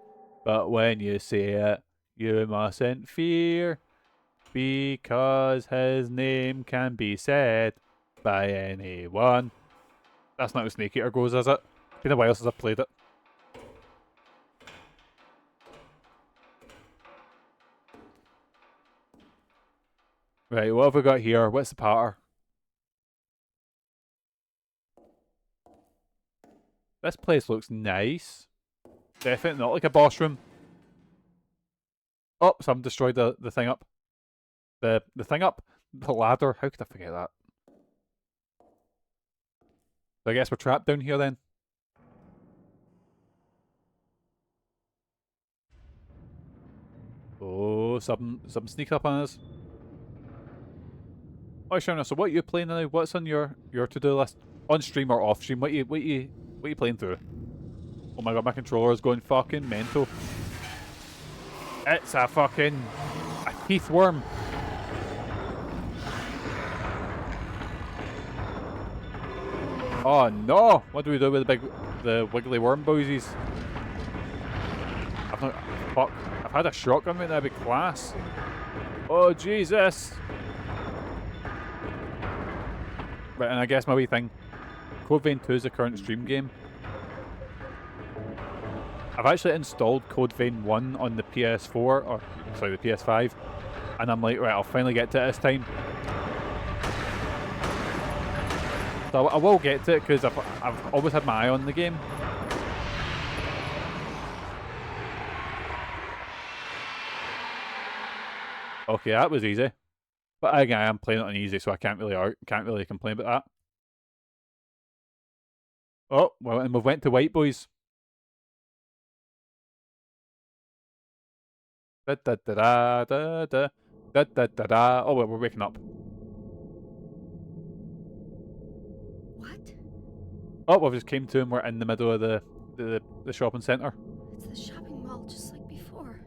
[SPEAKER 4] but when you say it, you mustn't fear, because his name can be said by anyone. That's not how Snake Eater goes, is it? It's been a while since I've played it. Right, what have we got here? What's the patter? This place looks nice. Definitely not like a boss room. Oh, someone destroyed the thing up. The thing up? The ladder. How could I forget that? So I guess we're trapped down here then. Oh, something sneaked up on us. Oh, Shauna, so what are you playing now? What's on your to-do list? On stream or off stream? What are you playing through? Oh my god, my controller is going fucking mental. It's a teeth worm. Oh no! What do we do with the wiggly worm boysies? I've had a shotgun right now, that'd be class. Oh Jesus! Right, and I guess my wee thing. Code Vein 2 is the current stream game. I've actually installed Code Vein 1 on the PS4, or sorry, the PS5, and I'm like, right, I'll finally get to it this time. So I will get to it because I've always had my eye on the game. Okay, that was easy. But again, I am playing it on easy, so I can't really complain about that. Oh, well, and we've went to white, boys. Da da da da da da da da da da. Oh, well, we're waking up.
[SPEAKER 5] What?
[SPEAKER 4] Oh, we've just came to and we're in the middle of the shopping centre.
[SPEAKER 5] It's the shopping mall just like before.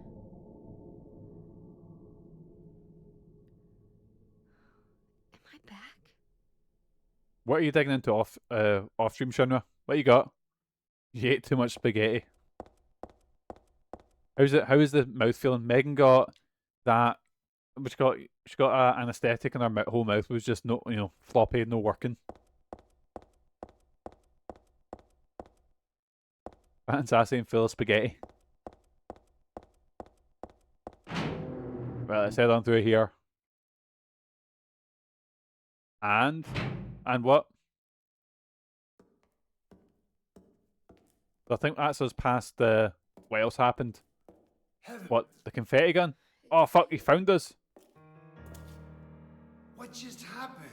[SPEAKER 5] Am I back?
[SPEAKER 4] What are you digging into off stream, Shinra? What you got? You ate too much spaghetti. How is the mouth feeling? Megan got that. She got an anaesthetic and her whole mouth was just floppy, no working. Fat and sassy and full of spaghetti. Right, let's head on through here. And what? I think that's us past the... What else happened? What? The confetti gun? Oh, fuck, he found us.
[SPEAKER 6] What just happened?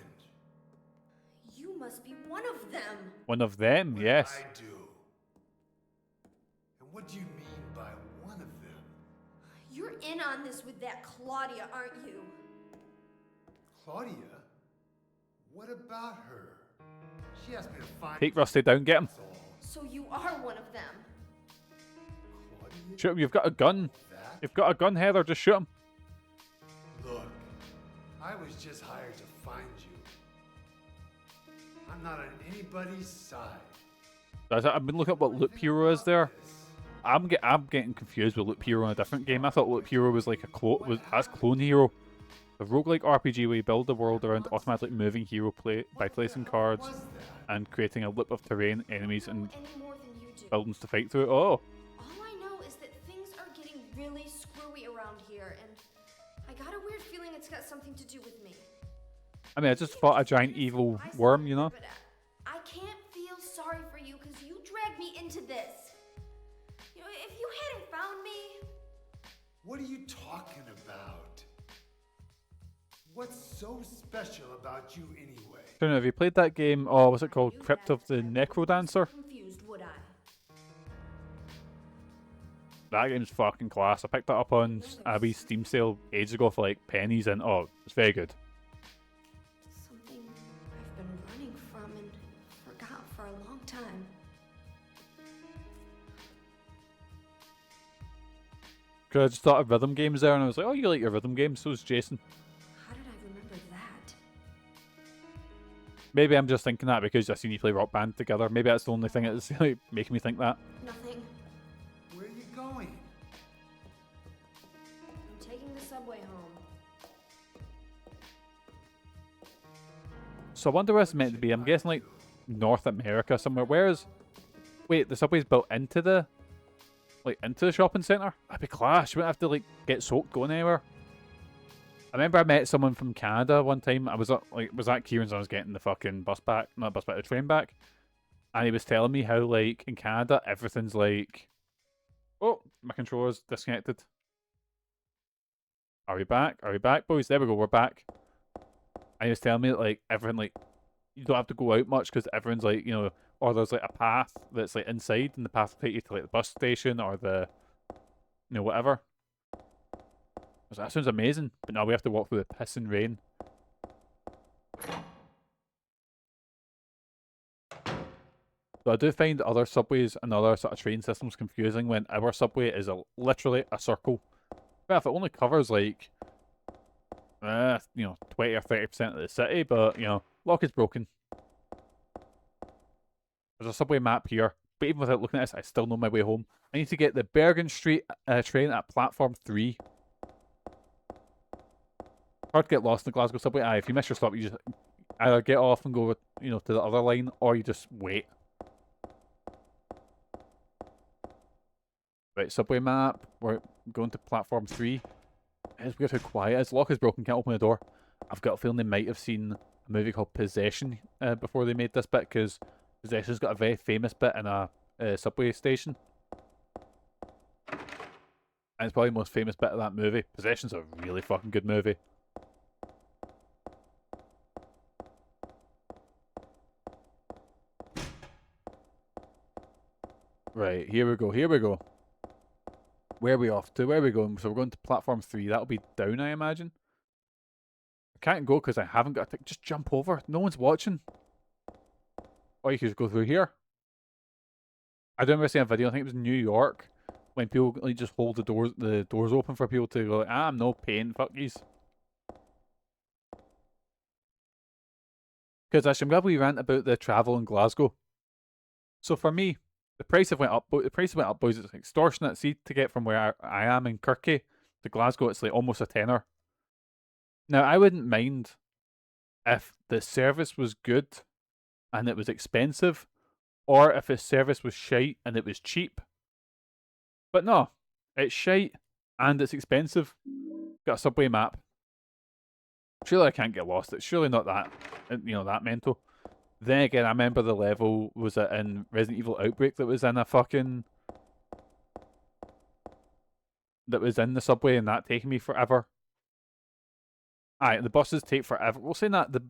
[SPEAKER 5] You must be one of them.
[SPEAKER 4] One of them,
[SPEAKER 6] What
[SPEAKER 4] yes.
[SPEAKER 6] did I do? And what do you mean by one of them?
[SPEAKER 5] You're in on this with that Claudia, aren't you?
[SPEAKER 6] Claudia? What about her? She asked me to find...
[SPEAKER 4] Take Rusty down, get him.
[SPEAKER 6] That's all.
[SPEAKER 5] So you are one of them.
[SPEAKER 6] Claudia?
[SPEAKER 4] Shoot him, you've got a gun.
[SPEAKER 6] That?
[SPEAKER 4] You've got a gun, Heather, just shoot him.
[SPEAKER 6] Look, I was just hired to find you. I'm not on anybody's side.
[SPEAKER 4] I've been looking at what Loop Hero is there. I'm getting confused with Loop Hero in a different game. I thought Loop Hero was like that's Clone Hero. The roguelike RPG where you build the world around automatically moving hero by placing cards and creating a loop of terrain, enemies, and
[SPEAKER 5] Any more than you do.
[SPEAKER 4] buildings to fight through. Oh,
[SPEAKER 5] All I know is that things are getting really screwy around here, and I got a weird feeling it's got something to do with me.
[SPEAKER 4] I mean, I just fought a giant evil worm, you know?
[SPEAKER 5] But I can't feel sorry for you because you dragged me into this. You know, if you hadn't found me...
[SPEAKER 6] What are you talking about? What's so special about you anyway?
[SPEAKER 4] I don't know, have you played that game? Oh, what's it called? Crypt of the Necrodancer?
[SPEAKER 5] Confused, would I?
[SPEAKER 4] That game's fucking class. I picked that up on a wee Steam sale ages ago for like pennies, and oh, it's very good.
[SPEAKER 5] Something I've been running from and forgot for a long time.
[SPEAKER 4] Cause I just thought of rhythm games there, and I was like, oh, you like your rhythm games? So's Jason.
[SPEAKER 5] How did I remember that?
[SPEAKER 4] Maybe I'm just thinking that because I've seen you play Rock Band together. Maybe that's the only thing that's like, making me think that.
[SPEAKER 5] Nothing.
[SPEAKER 6] Where are you going?
[SPEAKER 5] I'm taking the subway home.
[SPEAKER 4] So I wonder where it's meant to be. I'm guessing like North America somewhere. Where's... Wait, the subway's built into the... Like, into the shopping centre? That'd be class. You wouldn't have to, like, get soaked going anywhere. I remember I met someone from Canada one time. I was at Kieran's and I was getting the fucking the train back. And he was telling me how, like, in Canada, everything's like... Oh, my controller's disconnected. Are we back? Are we back, boys? There we go, we're back. And he was telling me that, like, everything, like, you don't have to go out much because everyone's, like, you know... Or there's like a path that's like inside, and the path will take you to like the bus station or the, you know, whatever. So that sounds amazing, but now we have to walk through the piss and rain. So I do find other subways and other sort of train systems confusing when our subway is literally a circle. Well, if it only covers like, you know, 20 or 30% of the city, but you know, lock is broken. There's a subway map here, but even without looking at this, I still know my way home. I need to get the Bergen Street train at platform 3. Hard to get lost in the Glasgow subway. If you miss your stop, you just either get off and go, you know, to the other line, or you just wait. Right, subway map. We're going to platform 3. It's weird how quiet it is. Lock is broken, can't open the door. I've got a feeling they might have seen a movie called Possession before they made this bit, because Possession's got a very famous bit in a subway station. And it's probably the most famous bit of that movie. Possession's a really fucking good movie. Right, here we go, here we go. Where are we off to? Where are we going? So we're going to platform 3. That'll be down, I imagine. I can't go because I haven't got a ticket. Just jump over. No one's watching. Or you could just go through here. I don't remember seeing a video, I think it was in New York, when people like, just hold the doors open for people to go like, I'm no paying, fuck yous. Because actually, I'm glad we rant about the travel in Glasgow. So for me, the price have went up. The price went up, boys. It's extortionate. See, to get from where I am in Kirky to Glasgow, it's like almost a tenner. Now, I wouldn't mind if the service was good and it was expensive, or if the service was shite and it was cheap. But no, it's shite and it's expensive. Got a subway map. Surely I can't get lost. It's surely not that, that mental. Then again, I remember the level was it in Resident Evil Outbreak that was in a fucking... that was in the subway and that taking me forever. Aye, the buses take forever. We'll say that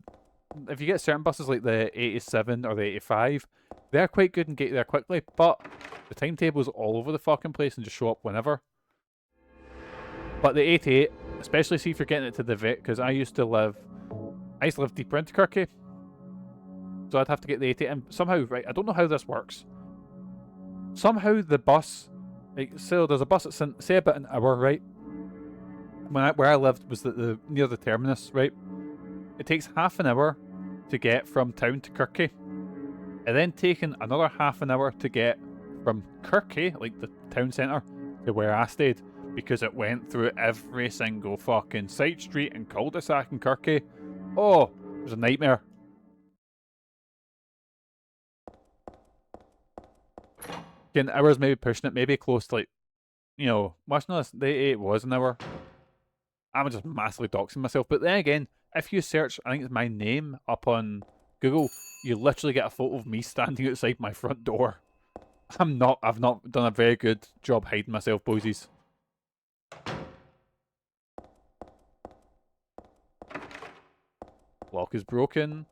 [SPEAKER 4] if you get certain buses like the 87 or the 85, they're quite good and get there quickly, but the timetables all over the fucking place and just show up whenever. But the 88, especially see if you're getting it to the vet, because I used to live deeper into Kirky. So I'd have to get the 88, and somehow, right, I don't know how this works. Somehow the bus, like, so there's a bus that's in, say about an hour, right? Where I lived was near the terminus, right? It takes half an hour to get from town to Kirky. And then taking another half an hour to get from Kirky, like the town centre, to where I stayed. Because it went through every single fucking side street and cul-de-sac in Kirky. Oh, it was a nightmare. Again, hours maybe pushing it, maybe close to like, watching this, it was an hour. I'm just massively doxing myself. But then again, if you search, I think it's my name up on Google, you literally get a photo of me standing outside my front door. I've not done a very good job hiding myself, boysies. Lock is broken.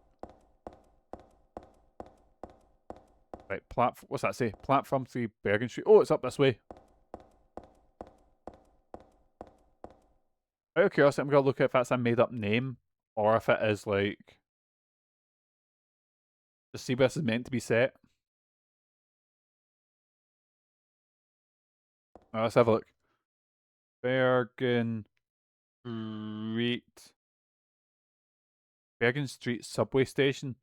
[SPEAKER 4] Right, what's that say? Platform 3, Bergen Street. Oh, it's up this way. Out of curiosity, I'm going to look at if that's a made-up name, or if it is, like, the see where this is meant to be set. Now, let's have a look. Bergen Street subway station.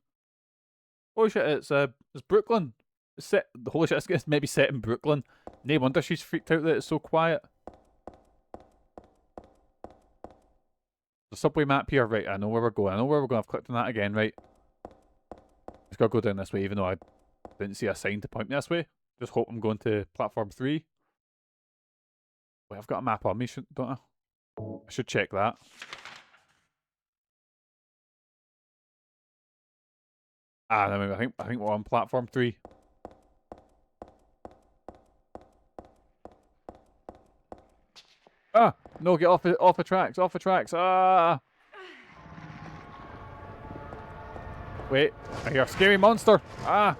[SPEAKER 4] Holy shit, it's Brooklyn. It's set. Holy shit, it's maybe set in Brooklyn. No wonder she's freaked out that it's so quiet. The subway map here, right? I know where we're going. I've clicked on that again, right? Just gotta go down this way, even though I didn't see a sign to point me this way. Just hope I'm going to platform 3. Wait, I've got a map on me, don't I? I should check that. Ah, no, I think we're on platform 3. Ah, no, get off the tracks, Ah. Wait, I hear a scary monster. Ah.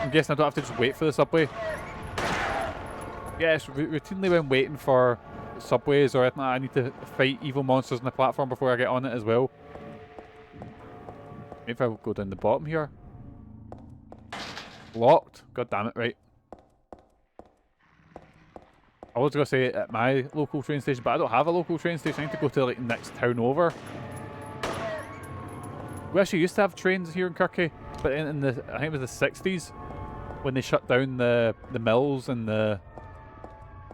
[SPEAKER 4] I'm guessing I don't have to just wait for the subway. Yes, routinely when waiting for subways or anything, I need to fight evil monsters on the platform before I get on it as well. Maybe if I go down the bottom here. Locked. God damn it, right. I was going to say at my local train station, but I don't have a local train station. I need to go to like the next town over. We actually used to have trains here in Kirky, but in the, I think it was the 60s, when they shut down the mills and the,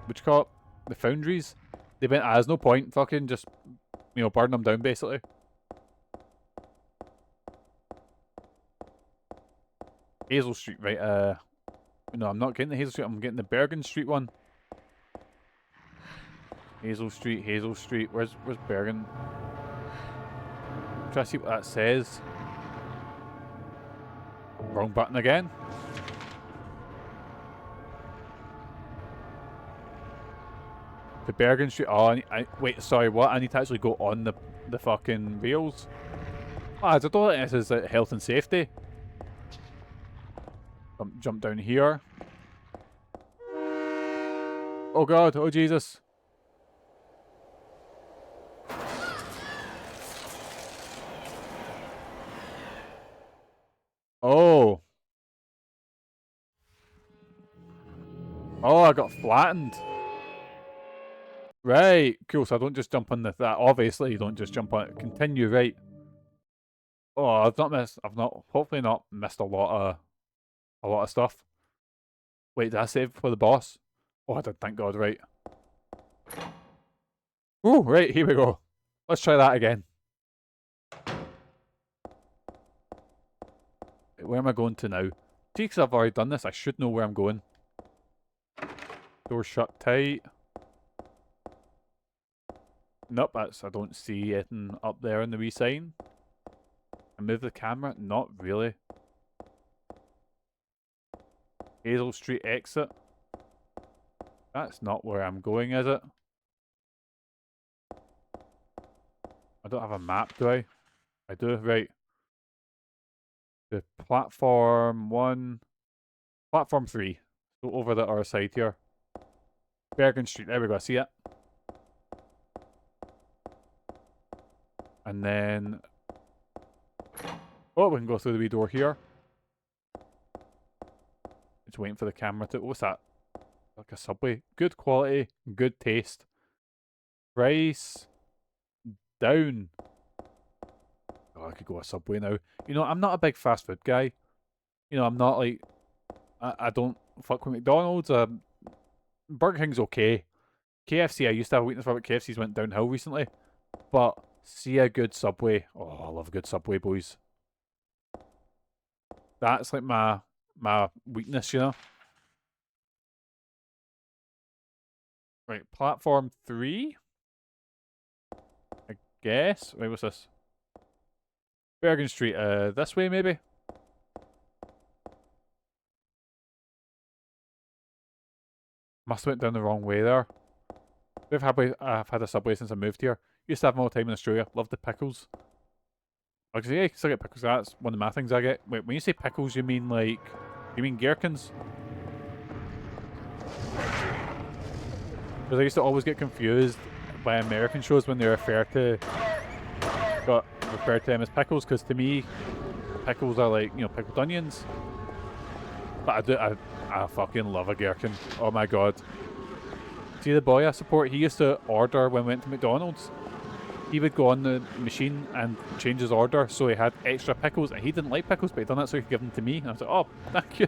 [SPEAKER 4] what you call it, the foundries. They went, there's no point, fucking just, burn them down basically. Hazel Street, right, No, I'm not getting the Hazel Street. I'm getting the Bergen Street one. Hazel Street, Hazel Street. Where's Bergen? Try to see what that says. Wrong button again. The Bergen Street. Oh, wait. Sorry, what? I need to actually go on the fucking rails. Oh, I don't think this is health and safety. Jump down here. Oh god. Oh Jesus. Oh. Oh, I got flattened. Right, cool. So I don't just jump on that. Obviously, you don't just jump on it. Continue, right? Oh, I've not missed. I've not. Hopefully, not missed a lot of stuff. Wait, did I save for the boss? Oh, I did. Thank God. Right. Oh, right. Here we go. Let's try that again. Where am I going to now? See, because I've already done this, I should know where I'm going. Door shut tight. Nope, I don't see anything up there in the wee sign. I move the camera? Not really. Hazel Street exit. That's not where I'm going, is it? I don't have a map, do I? I do, right. The platform 1. Platform 3. So over the other side here. Bergen Street, there we go, I see it. And then... oh, we can go through the wee door here. Just waiting for the camera to... what's that? Like a Subway. Good quality, good taste. Price... down. Oh, I could go a Subway now. You know, I'm not a big fast food guy. You know, I'm not like... I don't fuck with McDonald's. Burger King's okay. KFC, I used to have a weakness for it, but KFC's went downhill recently. But... see a good Subway. Oh, I love a good Subway, boys. That's like my weakness, you know. Right, platform 3. I guess. Wait, what's this? Bergen Street. This way maybe. Must have went down the wrong way there. I've had a Subway since I moved here. Used to have them all the time in Australia. Love the pickles. Like I say, yeah, you can still get pickles. That's one of my things I get. Wait, when you say pickles, you mean like... you mean gherkins? Because I used to always get confused by American shows when they refer to them as pickles. Because to me, pickles are like, you know, pickled onions. But I fucking love a gherkin. Oh my god. See the boy I support? He used to order when we went to McDonald's. He would go on the machine and change his order so he had extra pickles, and he didn't like pickles, but he done that so he could give them to me. And I was like, oh, thank you.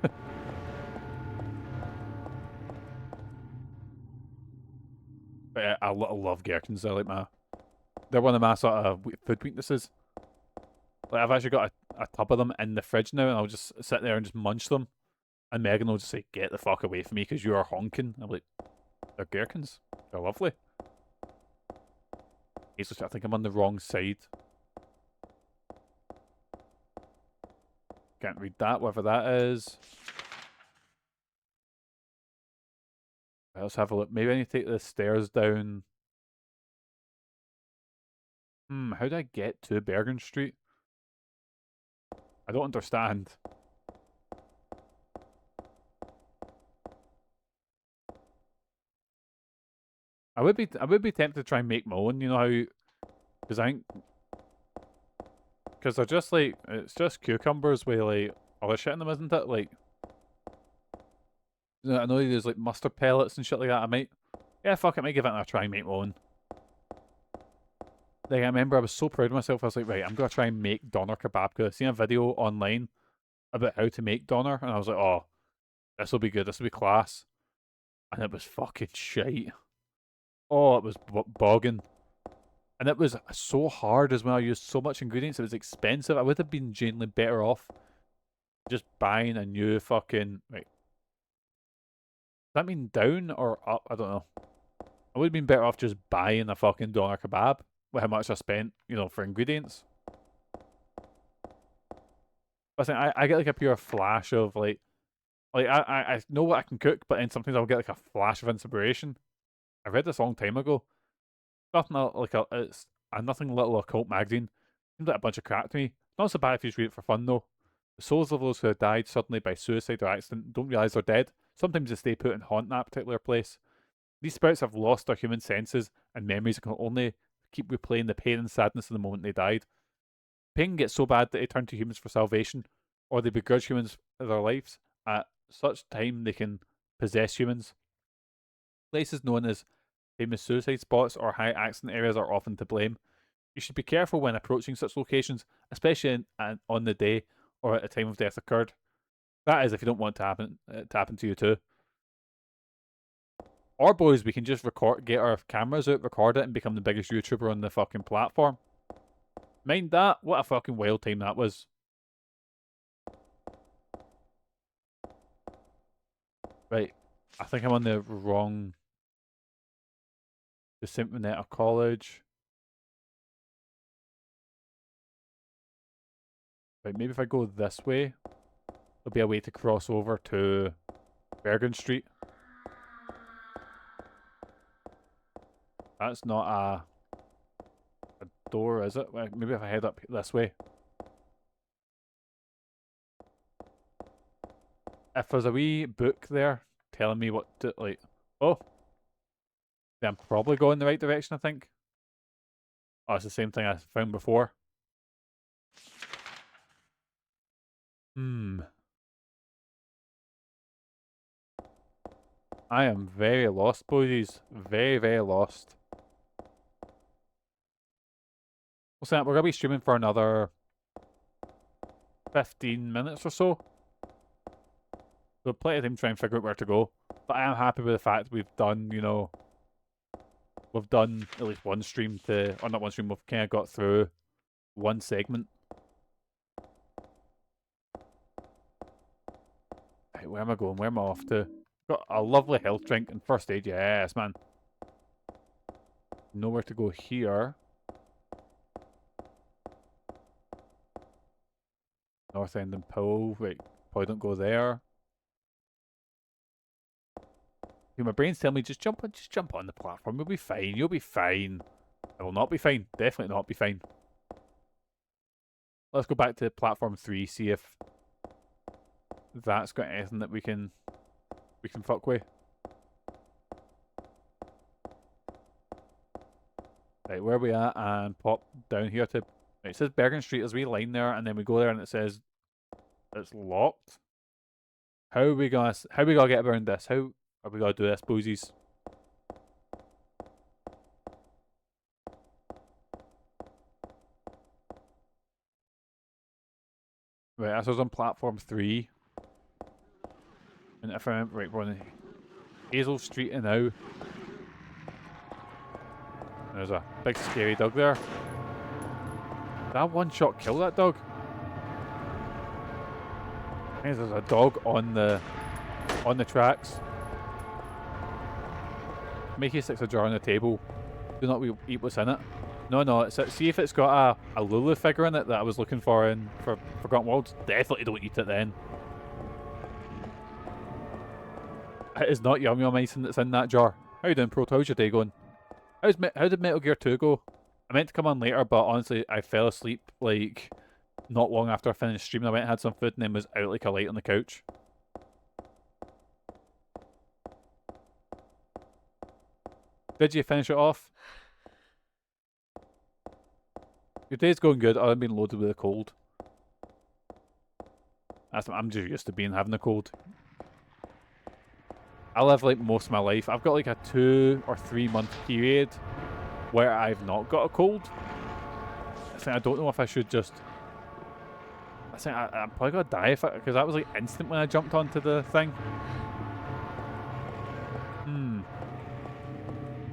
[SPEAKER 4] But yeah, I love gherkins. They're one of my sort of food weaknesses. Like, I've actually got a tub of them in the fridge now, and I'll just sit there and just munch them. And Megan will just say, get the fuck away from me because you are honking. I'm like, they're gherkins. They're lovely. I think I'm on the wrong side. Can't read that, whatever that is. Let's have a look. Maybe I need to take the stairs down. How do I get to Bergen Street? I don't understand. I would be tempted to try and make my own, you know how, because they're just like, it's just cucumbers with like other shit in them, isn't it? Like, I know there's like mustard pellets and shit like that. Yeah, fuck it, I might give it a try and make my own. Like, I remember I was so proud of myself, I was like, right, I'm gonna try and make doner kebab, because I seen a video online about how to make doner, and I was like, oh, this will be good, this will be class. And it was fucking shite. Oh, it was bogging. And it was so hard as well. I used so much ingredients. It was expensive. I would have been genuinely better off just buying a new fucking... Right. that mean down or up? I don't know. I would have been better off just buying a fucking doner kebab with how much I spent, you know, for ingredients. I think I get like a pure flash of like I know what I can cook, but then sometimes I'll get like a flash of inspiration. I read this a long time ago. Nothing like it's a nothing little occult magazine. Seems like a bunch of crap to me. Not so bad if you just read it for fun though. The souls of those who have died suddenly by suicide or accident don't realise they're dead. Sometimes they stay put and haunt that particular place. These spirits have lost their human senses and memories and can only keep replaying the pain and sadness of the moment they died. Pain gets so bad that they turn to humans for salvation, or they begrudge humans their lives. At such time they can possess humans. Places known as famous suicide spots or high accident areas are often to blame. You should be careful when approaching such locations, especially on the day or at the time of death occurred. That is, if you don't want to happen to you too. Or boys, we can just get our cameras out, record it, and become the biggest YouTuber on the fucking platform. Mind that? What a fucking wild time that was. Right, I think I'm on the wrong... The Symphonetta College. Right, maybe if I go this way, there'll be a way to cross over to Bergen Street. That's not a door, is it? Maybe if I head up this way. If there's a wee book there telling me what to, like... Oh! I'm probably going the right direction, I think. Oh, it's the same thing I found before. I am very lost, boys. Very, very lost. We're going to be streaming for another 15 minutes or so. So plenty of time to try and figure out where to go. But I am happy with the fact we've done, you know... We've done at least one stream to... Or not one stream, we've kind of got through one segment. Right, where am I going? Where am I off to? Got a lovely health drink and first aid. Yes, man. Nowhere to go here. North End and Pool. Wait, probably don't go there. My brain's telling me just jump on the platform. You'll be fine. You'll be fine. I will not be fine. Definitely not be fine. Let's go back to platform 3. See if that's got anything that we can fuck with. Right, where are we at? And pop down here to... Right, it says Bergen Street. There's a wee line there, and then we go there and it says it's locked. How are we gonna get around this? How are we gonna do this, boosies? Right, so I was on platform 3. And if I remember right, we're on Hazel Street and now. There's a big scary dog there. Did that one shot kill that dog? I think there's a dog on the tracks. Mickey sticks a jar on the table. Do not eat what's in it. No, see if it's got a Lulu figure in it that I was looking for in Forgotten Worlds. Definitely don't eat it then. It is not Yum Yum icing that's in that jar. How you doing, Pro? How's your day going? How did Metal Gear 2 go? I meant to come on later, but honestly, I fell asleep like not long after I finished streaming. I went and had some food and then was out like a light on the couch. Did you finish it off? Your day's going good. I've been loaded with a cold. I'm just used to having a cold. I live like most of my life. I've got like a 2 or 3 month period where I've not got a cold. I don't know if I should just... I'm probably gonna die because that was like instant when I jumped onto the thing.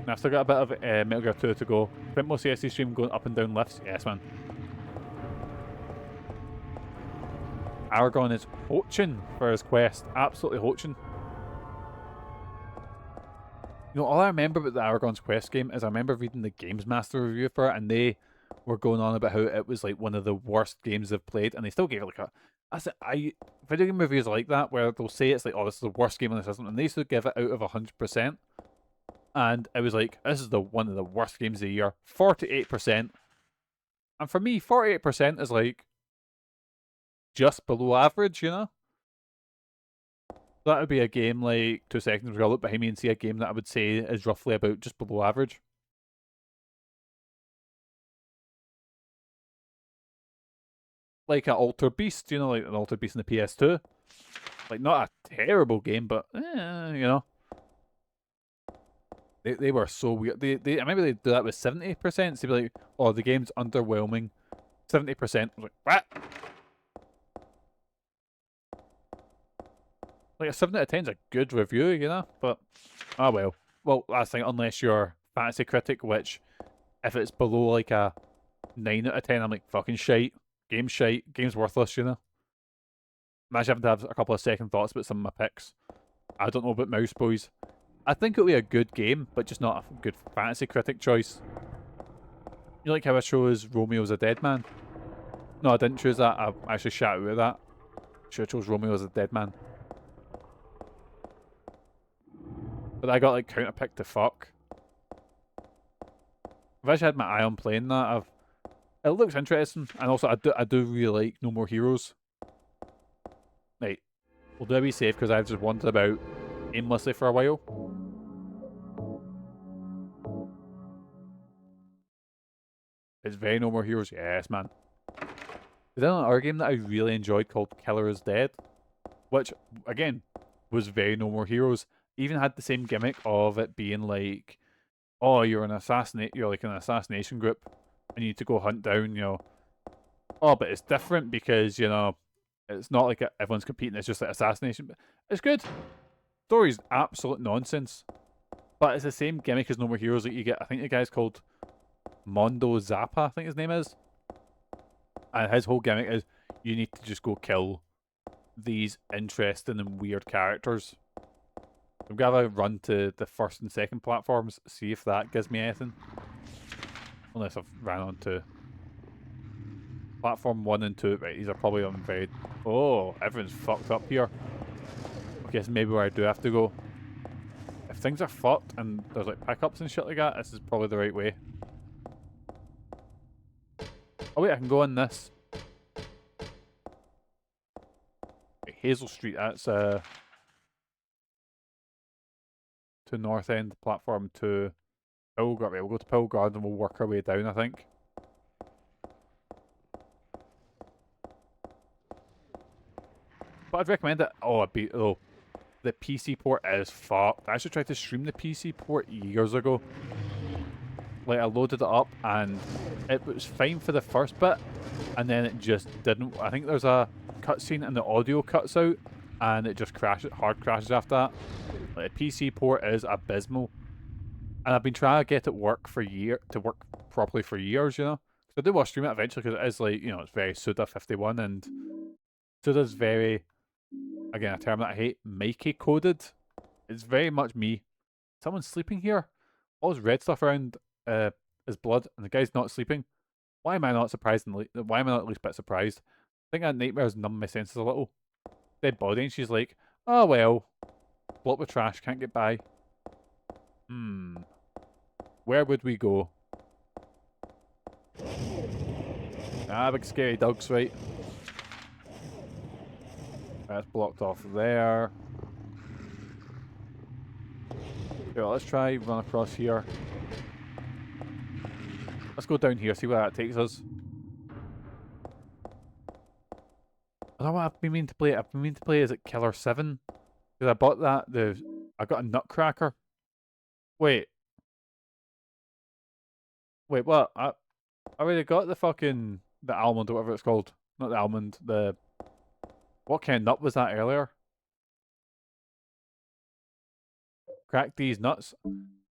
[SPEAKER 4] I've still got a bit of Metal Gear 2 to go. Spent most of the stream going up and down lifts. Yes, man. Aragon is hoaching for his quest. Absolutely hoaching. You know, all I remember about the Aragon's Quest game is I remember reading the Games Master review for it, and they were going on about how it was like one of the worst games they've played, and they still gave it like a. Video game reviews like that where they'll say it's like, oh, this is the worst game on the system, and they still give it out of 100%. And I was like, this is one of the worst games of the year, 48%. And for me, 48% is like just below average, you know. That would be a game like 2 seconds ago. I'll look behind me and see a game that I would say is roughly about just below average. Like an Alter Beast, you know, like an Alter Beast in the PS2. Like, not a terrible game, but, you know. They were so weird. I remember they do that with 70%. So they'd be like, oh, the game's underwhelming. 70%. I was like, what? Like, a 7 out of 10 is a good review, you know? But, oh well. Well, that's the thing, unless you're Fantasy Critic, which, if it's below like a 9 out of 10, I'm like, fucking shite. Game's worthless, you know? Imagine having to have a couple of second thoughts about some of my picks. I don't know about Mouse Boys. I think it'll be a good game, but just not a good Fantasy Critic choice. You like how I chose Romeo as a Dead Man? No, I didn't choose that. I actually shot out of that. Should have chose Romeo as a Dead Man. But I got like counterpicked to fuck. I've actually had my eye on playing that. It looks interesting, and also I do really like No More Heroes. Right, we'll do a wee save because I've just wandered about aimlessly for a while. It's very No More Heroes, yes, man. There's another game that I really enjoyed called Killer is Dead, which again was very No More Heroes. Even had the same gimmick of it being like, oh, you're like an assassination group, and you need to go hunt down, you know. Oh, but it's different because, you know, it's not like everyone's competing, it's just like assassination. But it's good. Story's absolute nonsense. But it's the same gimmick as No More Heroes that you get. I think the guy's called Mondo Zappa, I think his name is. And his whole gimmick is you need to just go kill these interesting and weird characters. I'm going to have a run to the first and second platforms, see if that gives me anything. Unless I've ran on to platform 1 and 2. Right, these are probably on very... Oh, everyone's fucked up here. Okay, so maybe where I do have to go. If things are fucked and there's like pickups and shit like that, this is probably the right way. Oh wait, I can go in this. Right, Hazel Street, that's to North End, platform 2. Pill Garden. We'll go to Pill Garden and we'll work our way down, I think. But I'd recommend it. Oh, the PC port is fucked. I actually tried to stream the PC port years ago. Like, I loaded it up and it was fine for the first bit, and then it just didn't. I think there's a cutscene and the audio cuts out, and it just hard crashes after that. Like, the PC port is abysmal. And I've been trying to get it work properly for years, you know. So I do want to stream it eventually because it is like, you know, it's very Suda 51, and Suda's very, again, a term that I hate, Mikey coded. It's very much me. Someone's sleeping here. All this red stuff around is blood, and the guy's not sleeping. Why am I not surprised? Why am I not at least a bit surprised? I think that nightmare's numbed my senses a little. Dead body, and she's like, oh well, blocked with trash, can't get by. Where would we go? Ah, big scary dogs, right? That's blocked off there. Okay, well, let's try run across here. Let's go down here, see where that takes us. I don't know what I've been meaning to play. I've been meaning to play, is it Killer 7? Because I bought that, I got a Nutcracker. Wait, what? I already got the almond or whatever it's called. Not the almond, what kind of nut was that earlier? Crack these nuts.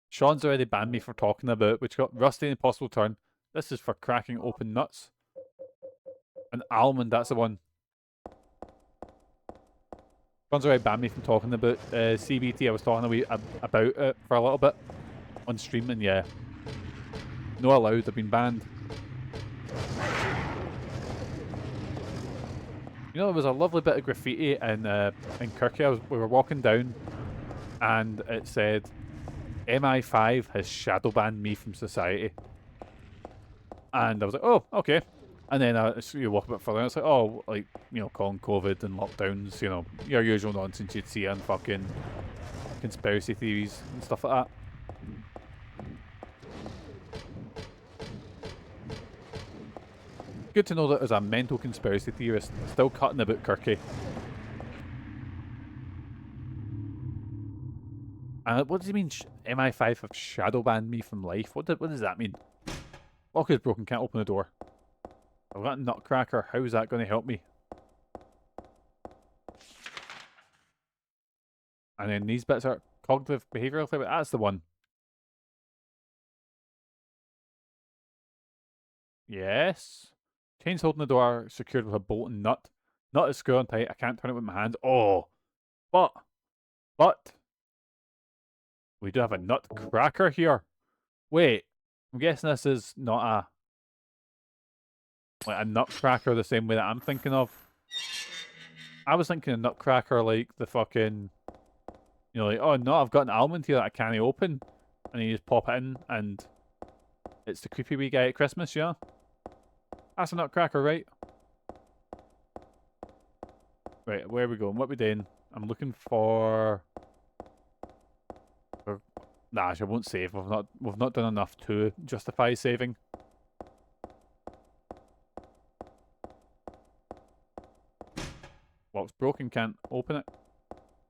[SPEAKER 4] Sean's already banned me for talking about it, which got Rusty and Impossible Turn. This is for cracking open nuts. An almond, that's the one. Runs away banned me from talking about CBT. I was talking about it for a little bit on stream, and yeah, no allowed. I've been banned. You know, there was a lovely bit of graffiti in Kirky. We were walking down, and it said, "MI5 has shadow banned me from society," and I was like, "Oh, okay." And then you walk a bit further, and it's like, "Oh, like, you know, calling COVID and lockdowns, you know, your usual nonsense you'd see on fucking conspiracy theories and stuff like that." Good to know that there's a mental conspiracy theorist still cutting about Kirky. What does he mean? MI5 have shadow banned me from life? What does that mean? Lock is broken, can't open the door. I've got a nutcracker. How is that going to help me? And then these bits are cognitive behavioural therapy. That's the one. Yes. Chains holding the door secured with a bolt and nut. Nut is screwed on tight. I can't turn it with my hands. Oh. But. We do have a nutcracker here. Wait. I'm guessing this is not a nutcracker the same way that I'm thinking of. I was thinking a nutcracker like the fucking, you know, like, oh no, I've got an almond here that I can't open, and you just pop it in, and it's the creepy wee guy at Christmas, yeah? That's a nutcracker, right? Right, where are we going? What are we doing? I'm looking for... Nah, I won't save. We've not done enough to justify saving. Lock's broken, can't open it.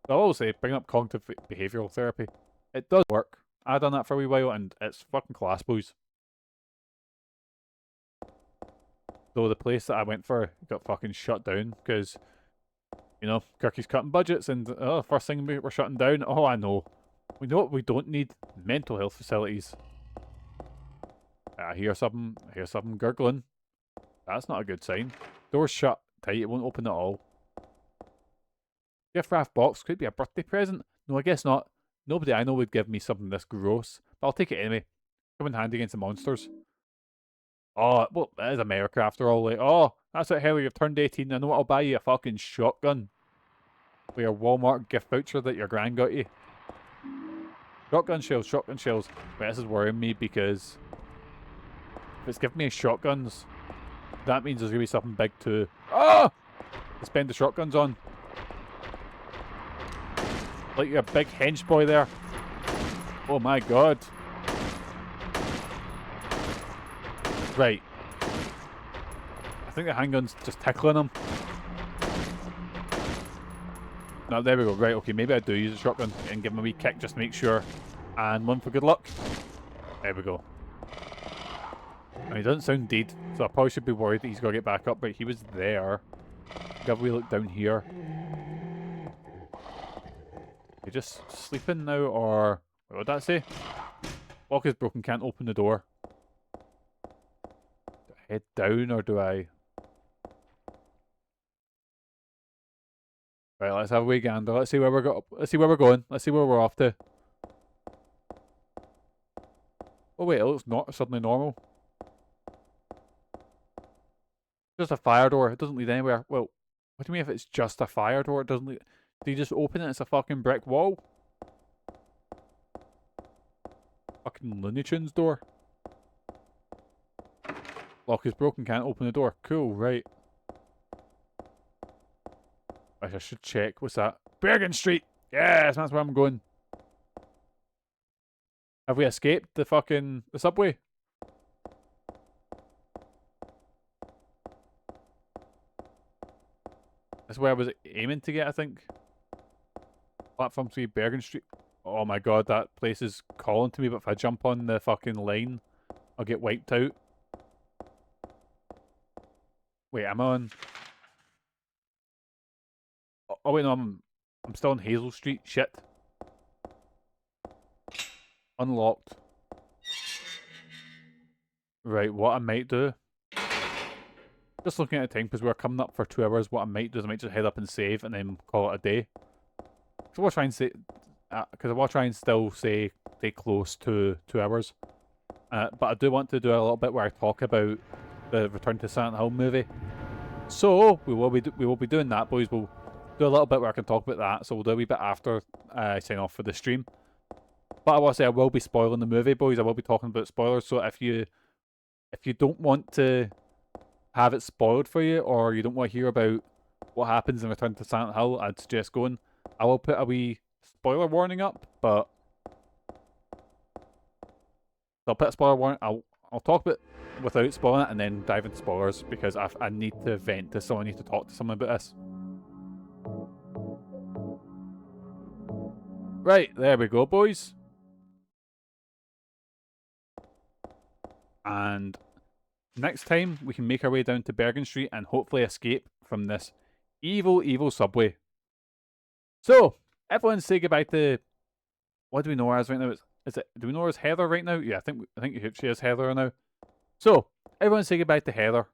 [SPEAKER 4] I'll always say, bring up cognitive behavioural therapy. It does work. I've done that for a wee while, and it's fucking class, boys. Though the place that I went for got fucking shut down, because, you know, Kirky's cutting budgets, and first thing we're shutting down. Oh, I know. We know what we don't need. Mental health facilities. I hear something gurgling. That's not a good sign. Door's shut tight, it won't open at all. Gift wrap box, could be a birthday present. No, I guess not. Nobody I know would give me something this gross. But I'll take it anyway. Come in handy against the monsters. Oh, well, it is America after all. Like, oh, that's it, Haley, you've turned 18. I know what, I'll buy you a fucking shotgun. With your Walmart gift voucher that your gran got you. Shotgun shells. Wait, this is worrying me because if it's giving me shotguns, that means there's going to be something big to... Oh! To spend the shotguns on. Like you're a big hench boy there. Oh my god. Right. I think the handgun's just tickling him. No, there we go. Right, okay, maybe I do use a shotgun and give him a wee kick just to make sure. And one for good luck. There we go. And he doesn't sound dead, so I probably should be worried that he's got to get back up, but he was there. Have we look down here? He just sleeping now, or... What would that say? Lock is broken, can't open the door. Do I head down, or do I... Right, let's have a wee gander. Let's see where we're going. Let's see where we're off to. Oh wait, it looks not suddenly normal. Just a fire door. It doesn't lead anywhere. Well, what do you mean if it's just a fire door? It doesn't lead... Do you just open it? It's a fucking brick wall. Fucking Looney Tunes door. Lock is broken, can't open the door. Cool, right. I should check. What's that? Bergen Street! Yes, that's where I'm going. Have we escaped the subway? That's where I was aiming to get, I think. Platform 3, Bergen Street. Oh my god, that place is calling to me, but if I jump on the fucking line, I'll get wiped out. Wait, am I on... Oh wait, no, I'm still on Hazel Street. Shit. Unlocked. Right, what I might do... Just looking at the time, because we're coming up for 2 hours, what I might do is I might just head up and save, and then call it a day. So we'll try and say, because I will try and still stay close to 2 hours. But I do want to do a little bit where I talk about the Return to Silent Hill movie. So we will be doing that, boys. We'll do a little bit where I can talk about that. So we'll do a wee bit after I sign off for the stream. But I will say I will be spoiling the movie, boys. I will be talking about spoilers. So if you don't want to have it spoiled for you, or you don't want to hear about what happens in Return to Silent Hill, I'd suggest going. I will put a wee spoiler warning up, but I'll put a spoiler warning. I'll talk about it without spoiling it and then dive into spoilers, because I need to vent to someone. I need to talk to someone about this. Right, there we go, boys. And next time we can make our way down to Bergen Street and hopefully escape from this evil, evil subway. So, everyone say goodbye to... What do we know her as right now? Do we know her as Heather right now? Yeah, I think she is Heather now. So, everyone say goodbye to Heather,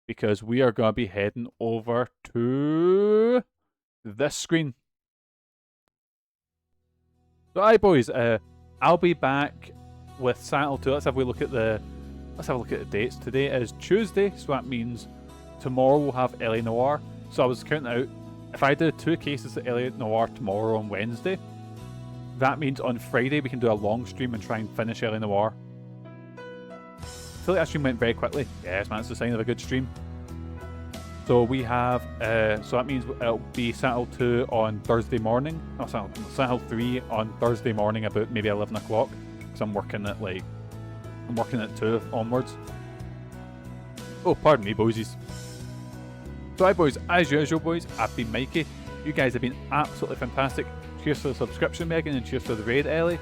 [SPEAKER 4] because we are going to be heading over to this screen. So, aye, boys, I'll be back with Silent Hill 2. Let's have a look at the dates. Today is Tuesday, so that means tomorrow we'll have LA Noire. So I was counting out, if I do 2 cases of LA Noire tomorrow on Wednesday, that means on Friday we can do a long stream and try and finish LA Noire. I feel like that stream went very quickly. Yes, man, it's a sign of a good stream. So we have, so that means it'll be Silent Hill 2 on Thursday morning. No, Silent Hill 3 on Thursday morning about maybe 11 o'clock. Because I'm working at 2 onwards. Oh, pardon me, boysies. So hi, boys, as usual, boys, I've been Mikey. You guys have been absolutely fantastic. Cheers for the subscription, Megan, and cheers for the raid, Ellie.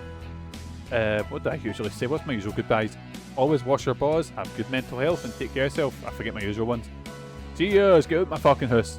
[SPEAKER 4] What do I usually say? What's my usual goodbyes? Always wash your paws, have good mental health, and take care of yourself. I forget my usual ones. See yous, get out my fucking house.